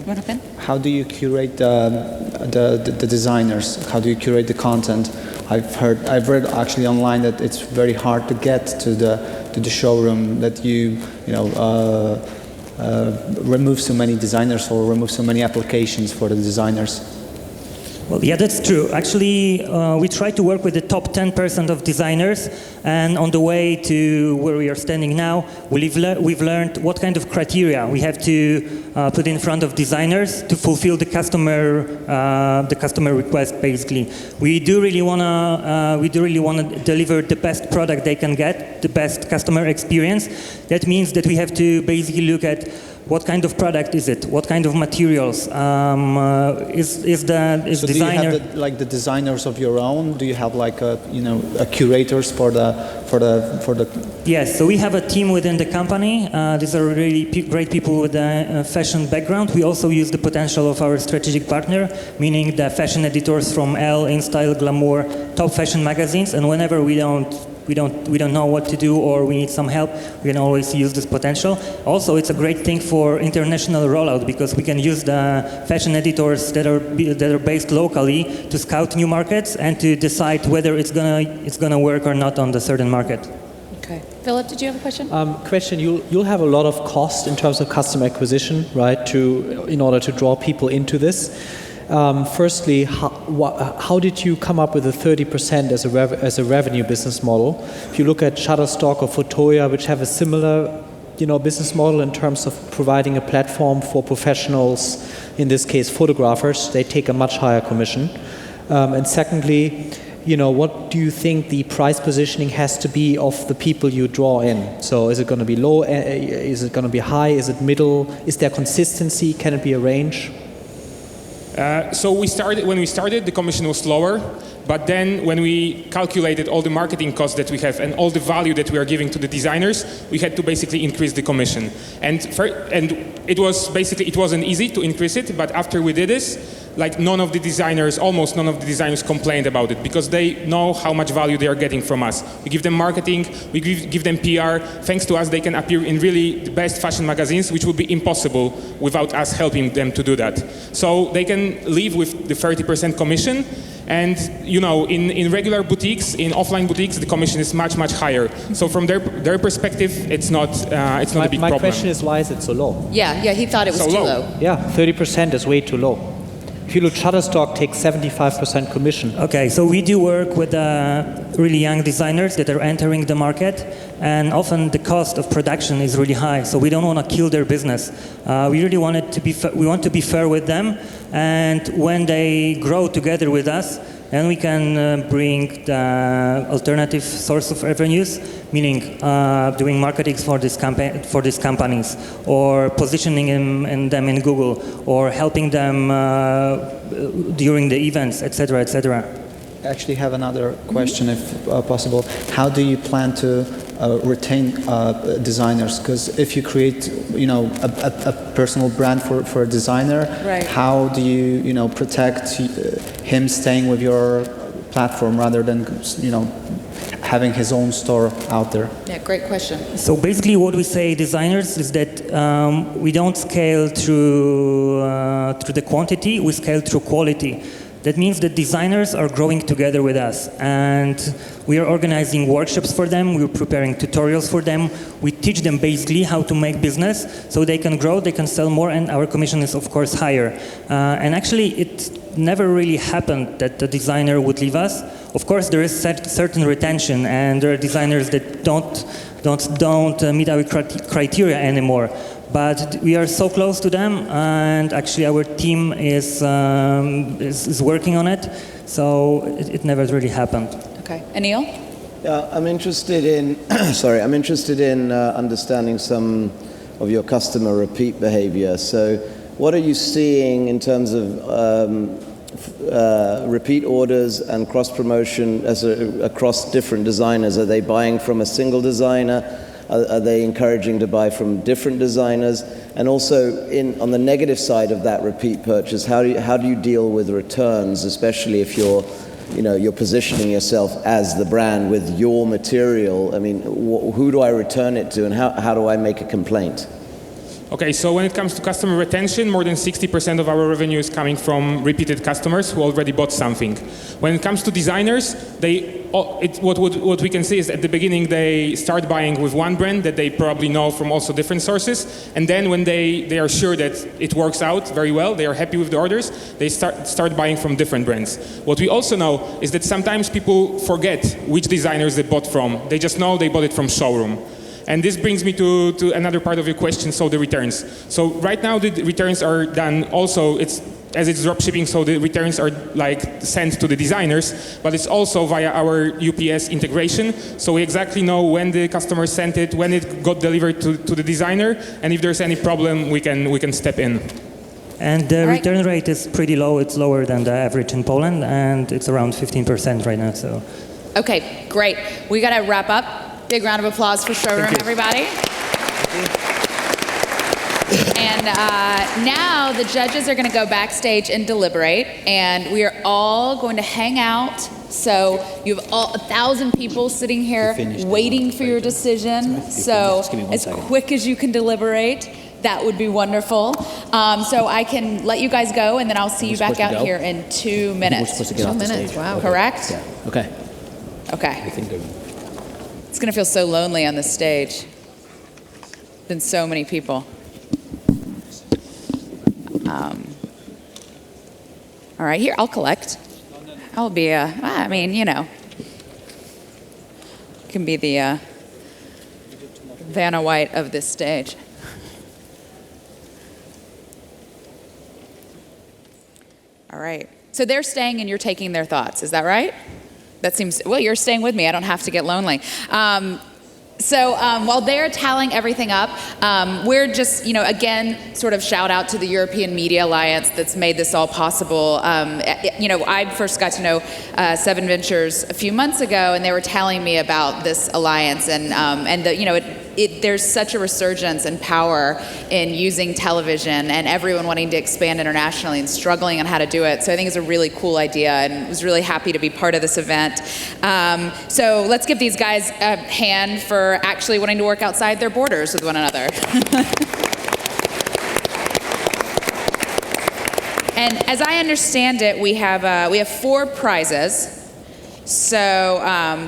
What happened? How do you curate the designers? How do you curate the content? I've read actually online that it's very hard to get to the showroom, that you remove so many designers or remove so many applications for the designers. Well, yeah, that's true. Actually, we try to work with the top 10% of designers, and on the way to where we are standing now, we've learned what kind of criteria we have to put in front of designers to fulfill the customer request. Basically, we do really wanna deliver the best product they can get, the best customer experience. That means that we have to basically look at what kind of product is it? What kind of materials? Is designer? Do you have the designers of your own? Do you have like a curators for the? Yes. So we have a team within the company. These are really great people with a fashion background. We also use the potential of our strategic partner, meaning the fashion editors from Elle, InStyle, Glamour, top fashion magazines. And whenever we don't know what to do or we need some help, we can always use this potential. Also, it's a great thing for international rollout because we can use the fashion editors that are based locally to scout new markets and to decide whether it's gonna work or not on the certain market. Okay. Philip, did you have a question? Question, you'll have a lot of cost in terms of customer acquisition, right, in order to draw people into this. Firstly, how did you come up with the 30% as a revenue business model? If you look at Shutterstock or Fotoya, which have a similar business model in terms of providing a platform for professionals, in this case photographers, they take a much higher commission. And secondly, what do you think the price positioning has to be of the people you draw in? So is it going to be low? Is it going to be high? Is it middle? Is there consistency? Can it be a range? So when we started, the commission was lower, but then when we calculated all the marketing costs that we have and all the value that we are giving to the designers, we had to basically increase the commission. And it wasn't easy to increase it, but after we did this, almost none of the designers complained about it because they know how much value they are getting from us. We give them marketing, we give them PR. Thanks to us, they can appear in really the best fashion magazines, which would be impossible without us helping them to do that. So they can live with the 30% commission. And in regular boutiques, in offline boutiques, the commission is much, much higher. So from their perspective, it's not a big problem. My question is, why is it so low? Yeah, he thought it was too low. Yeah, 30% is way too low. If you look, Shutterstock takes 75% commission. Okay, so we do work with really young designers that are entering the market, and often the cost of production is really high. So we don't want to kill their business. We really want to be fair with them, and when they grow together with us, then we can bring the alternative source of revenues, meaning doing marketing for these companies, or positioning them in Google, or helping them during the events, etc., etc. I actually have another question, if possible. How do you plan to retain designers? Because if you create, a personal brand for a designer, right. How do you, protect him staying with your platform rather than, having his own store out there? Yeah, great question. So basically, what we say designers is that we don't scale through the quantity; we scale through quality. That means that designers are growing together with us, and we are organizing workshops for them, we're preparing tutorials for them, we teach them basically how to make business so they can grow, they can sell more, and our commission is of course higher. And actually it never really happened that the designer would leave us. Of course there is certain retention, and there are designers that don't meet our criteria anymore. But we are so close to them, and actually our team is working on it, so it never really happened. Okay, Anil? Yeah, I'm interested in understanding some of your customer repeat behavior. So, what are you seeing in terms of repeat orders and cross promotion across different designers? Are they buying from a single designer? Are they encouraging to buy from different designers? And also, on the negative side of that repeat purchase, how do you deal with returns, especially if you're positioning yourself as the brand with your material? I mean, who do I return it to, and how do I make a complaint? Okay, so when it comes to customer retention, more than 60% of our revenue is coming from repeated customers who already bought something. When it comes to designers, what we can see is at the beginning they start buying with one brand that they probably know from also different sources, and then when they are sure that it works out very well, they are happy with the orders, they start buying from different brands. What we also know is that sometimes people forget which designers they bought from. They just know they bought it from showroom. And this brings me to another part of your question, so the returns. So right now the returns are done also, as it's dropshipping, so the returns are like sent to the designers, but it's also via our UPS integration. So we exactly know when the customer sent it, when it got delivered to the designer, and if there's any problem, we can step in. And the return rate is pretty low. It's lower than the average in Poland, and it's around 15% right now. So. Okay, great. We got to wrap up. Big round of applause for Showroom, everybody. And now the judges are going to go backstage and deliberate, and we are all going to hang out. So you have 1,000 people sitting here waiting for your decision. So as quick as you can deliberate, that would be wonderful. So I can let you guys go, and then I'll see you back out here in 2 minutes. 2 minutes, wow. Correct? Yeah. Okay. Okay. It's going to feel so lonely on this stage. Been so many people. All right, here, I'll collect. I'll be, I mean, you know, can be the Vanna White of this stage. All right. So they're staying and you're taking their thoughts. Is that right? That seems, well, you're staying with me. I don't have to get lonely. So while they're tallying everything up, we're just, you know, again, sort of shout out to the European Media Alliance that's made this all possible. You know, I first got to know Seven Ventures a few months ago, and they were telling me about this alliance, and the, you know, there's such a resurgence and power in using television, and everyone wanting to expand internationally and struggling on how to do it. So I think it's a really cool idea, and was really happy to be part of this event. So let's give these guys a hand for actually wanting to work outside their borders with one another. And as I understand it, we have 4 prizes. So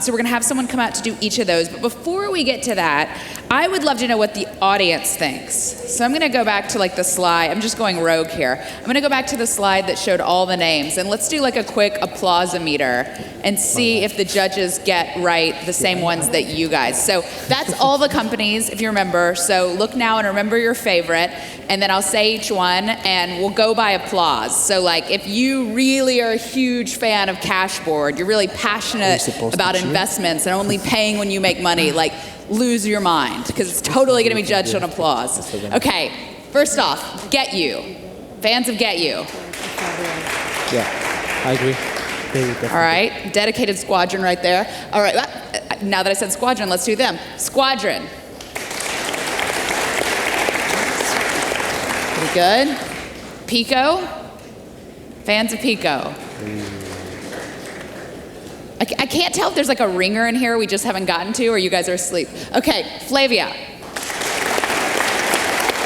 we're going to have someone come out to do each of those. But before we get to that, I would love to know what the audience thinks. So I'm going to go back to like the slide. I'm just going rogue here. I'm going to go back to the slide that showed all the names. And let's do like a quick applause-o-meter and see if the judges get right the same ones that you guys. So that's all the companies, if you remember. So look now and remember your favorite. And then I'll say each one, and we'll go by applause. So like if you really are a huge fan of Cashboard, you're really passionate about investments and only paying when you make money, like lose your mind, because it's totally going to be judged on applause. Okay, first off, Get You. Fans of Get You. Yeah, I agree. All right, dedicated Squadron right there. All right, now that I said Squadron, let's do them. Squadron. Pretty good. Pico. Fans of Pico. I can't tell if there's like a ringer in here we just haven't gotten to, or you guys are asleep. Okay, Flavia.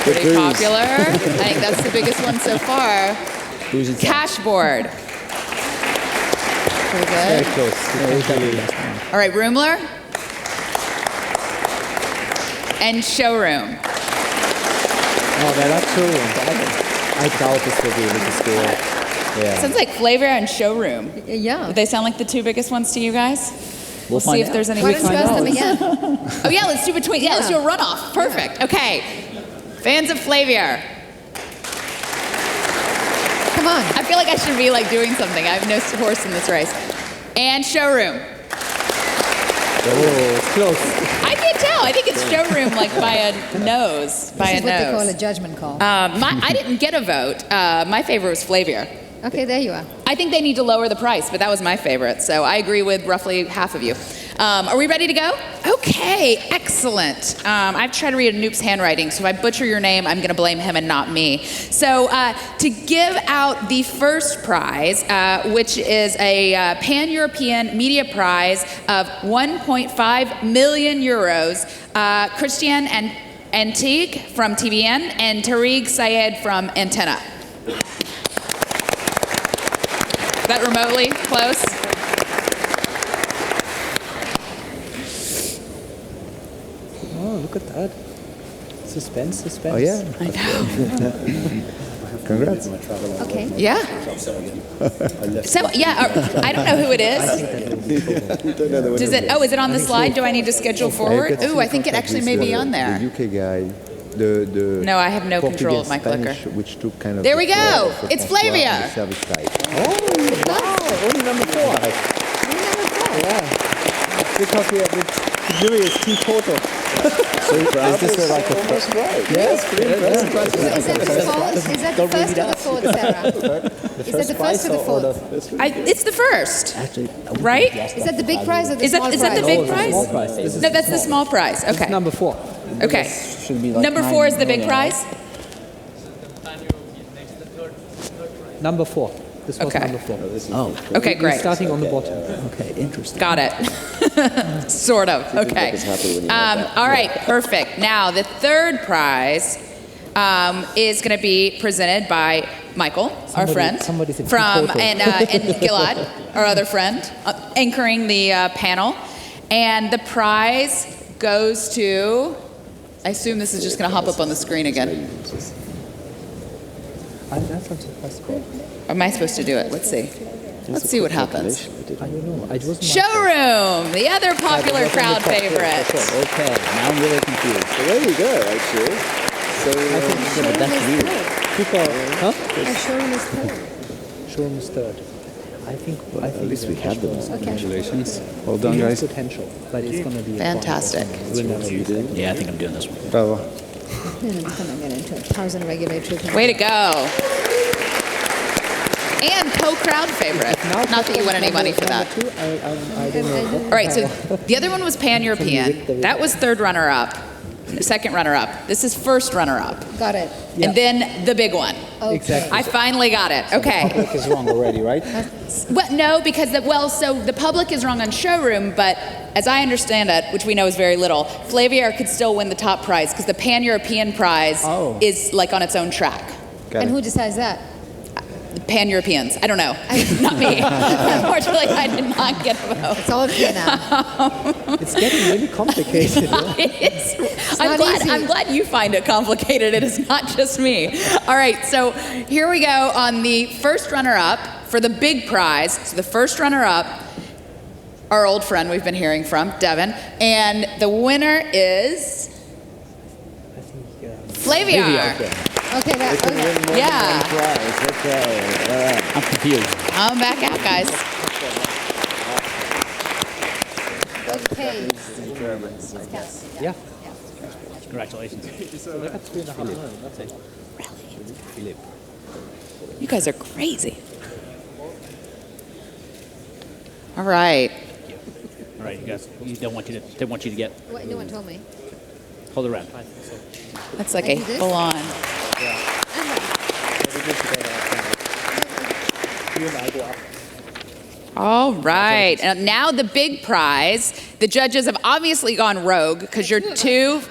Pretty popular. I think that's the biggest one so far. Cashboard. Pretty good. Very close. All right, Roomler. And Showroom. Oh, that's Showroom. I doubt this will be able to scale. Yeah. Sounds like Flavor and Showroom. Yeah. Do they sound like the 2 biggest ones to you guys? We'll see if there's any. Why don't you ask them again? Oh yeah, let's do between. Yeah, let's do a runoff. Perfect. Okay. Fans of Flaviar. Come on. I feel like I should be like doing something. I have no horse in this race. And Showroom. Oh, it's close. I can tell. I think it's Showroom, like by a nose. By This is a what nose. they call a judgment call. I didn't get a vote. My favorite was Flaviar. Okay, there you are. I think they need to lower the price, but that was my favorite. So I agree with roughly half of you. Are we ready to go? Okay, excellent. I've tried to read Anoop's handwriting, so if I butcher your name, I'm going to blame him and not me. So to give out the first prize, which is a pan-European media prize of 1.5 million euros, Christian Antique from TVN, and Tariq Syed from Antenna. Is that remotely close? Oh, look at that. Suspense, suspense. Oh, yeah. I know. Congrats. Okay. Yeah. So, yeah, I don't know who it is. Does it? Oh, is it on the slide? Do I need to schedule forward? Ooh, I think it actually may be on there. The UK guy, the No, I have no control of my Spanish, clicker. which took kind of There we the go. role of It's François on Flavia. the service side. Oh, wow. Only number 4. Yeah. Because the jury is teetotal. So is this like a first right? Yes, pretty impressive. Is that the first or the fourth, Sarah? Is that the first or the fourth? It's the first, right? Is that the big prize or the Is small that prize? the big prize? No, that's the small prize. Okay. Number 4. Okay. Number 4 is the big prize? Number 4. This was Okay. number 4. Oh. Okay, We're great. starting on the bottom. Okay, interesting. Got it. Sort of. Okay. All right, perfect. Now, the third prize is going to be presented by Michael, our friend, somebody's a from teetotal. and Gilad, our other friend, anchoring the panel. And the prize goes to, I assume this is just going to hop up on the screen again. Am I supposed to do it? Let's see. Let's see what happens. I don't know. It wasn't Showroom, the other popular crowd favorite. Okay, now I'm really confused. So there you go, actually. So that's weird. People, huh? Showroom is third. Showroom is third. I think At least we had them. Congratulations. Well done, guys. potential, but it's going to be Fantastic. Yeah, I think I'm doing this one. Bravo. I'm going to get into 1,000 regulatory things. Way to go. And co-crowd favorite. Not that you win any money for that. I don't know. All right, so the other one was Pan-European. That was third runner-up, second runner-up. This is first runner-up. Got it. And then the big one. Okay. Exactly. I finally got it. Okay. Public is wrong already, right? Well, no, because so the public is wrong on showroom, but as I understand it, which we know is very little, Flaviar could still win the top prize because the Pan-European prize is like on its own track. And who decides that? Pan-Europeans. I don't know. Not me. Unfortunately, I did not get a vote. It's all of you now. It's getting really complicated. I'm glad you find it complicated. It is not just me. All right, so here we go on the first runner-up for the big prize. So the first runner-up, our old friend we've been hearing from, Devin, and the winner is Flaviar. Okay, Yeah. Okay, all right. I'm confused. I'm back out, guys. Okay. Yeah. Congratulations. You guys are crazy. All right. All right, you guys. They want you to get. What, no one told me. Hold around. That's like I a do this? full-on. All right. And now the big prize. The judges have obviously gone rogue because your two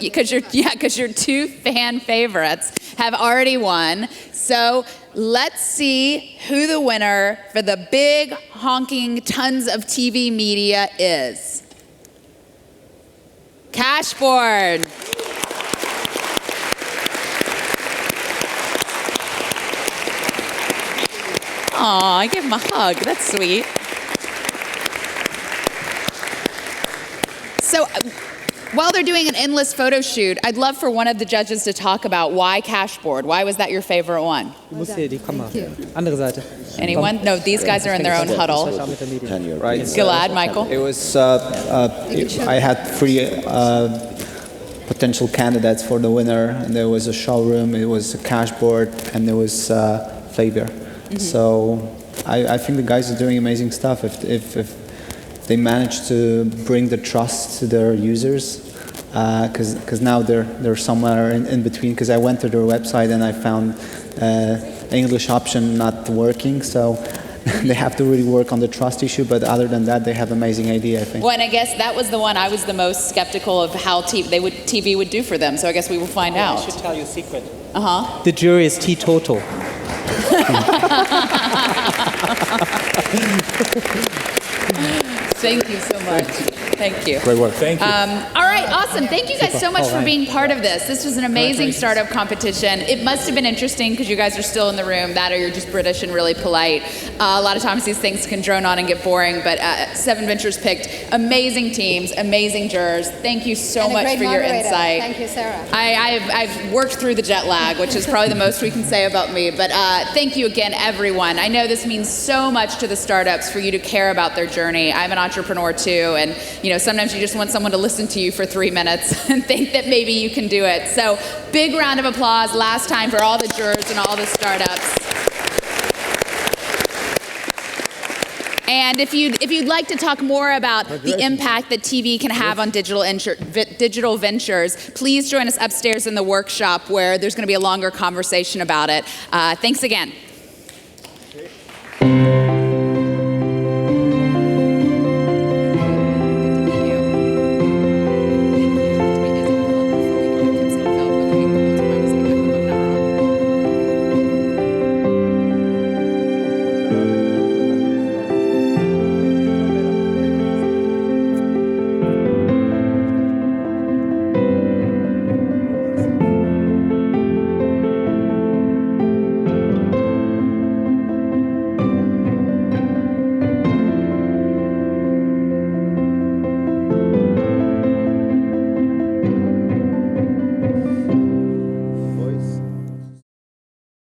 fan favorites have already won. So let's see who the winner for the big honking tons of TV media is. Cashboard. Aw, I gave him a hug. That's sweet. So while they're doing an endless photo shoot, I'd love for one of the judges to talk about why Cashboard. Why was that your favorite one? Du musst hier die Kamera. Andere Seite. Anyone? No, these guys are in their own huddle. Right. Gilad, Michael? It was, I had 3 potential candidates for the winner, and there was a showroom, it was a cashboard, and there was Flaviar. So I think the guys are doing amazing stuff. If they manage to bring the trust to their users, because now they're somewhere in between. Because I went to their website and I found English option not working. So they have to really work on the trust issue. But other than that, they have amazing idea, I think. Well, and I guess that was the one I was the most skeptical of how TV would do for them. So I guess we will find out. I should tell you a secret. Uh-huh. The jury is teetotal. Thank you so much. Thank you. Great work. Thank you. All right, awesome. Thank you guys so much for being part of this. This was an amazing startup competition. It must have been interesting because you guys are still in the room, that or you're just British and really polite. A lot of times these things can drone on and get boring, but Seven Ventures picked amazing teams, amazing jurors. Thank you so much for your insight. Thank you, Sarah. I've worked through the jet lag, which is probably the most we can say about me, but thank you again, everyone. I know this means so much to the startups for you to care about their journey. I'm an entrepreneur too, and sometimes you just want someone to listen to you for 3 minutes and think that maybe you can do it. So big round of applause last time for all the jurors and all the startups. And if you'd like to talk more about the impact that TV can have on digital ventures, please join us upstairs in the workshop where there's going to be a longer conversation about it. Thanks again.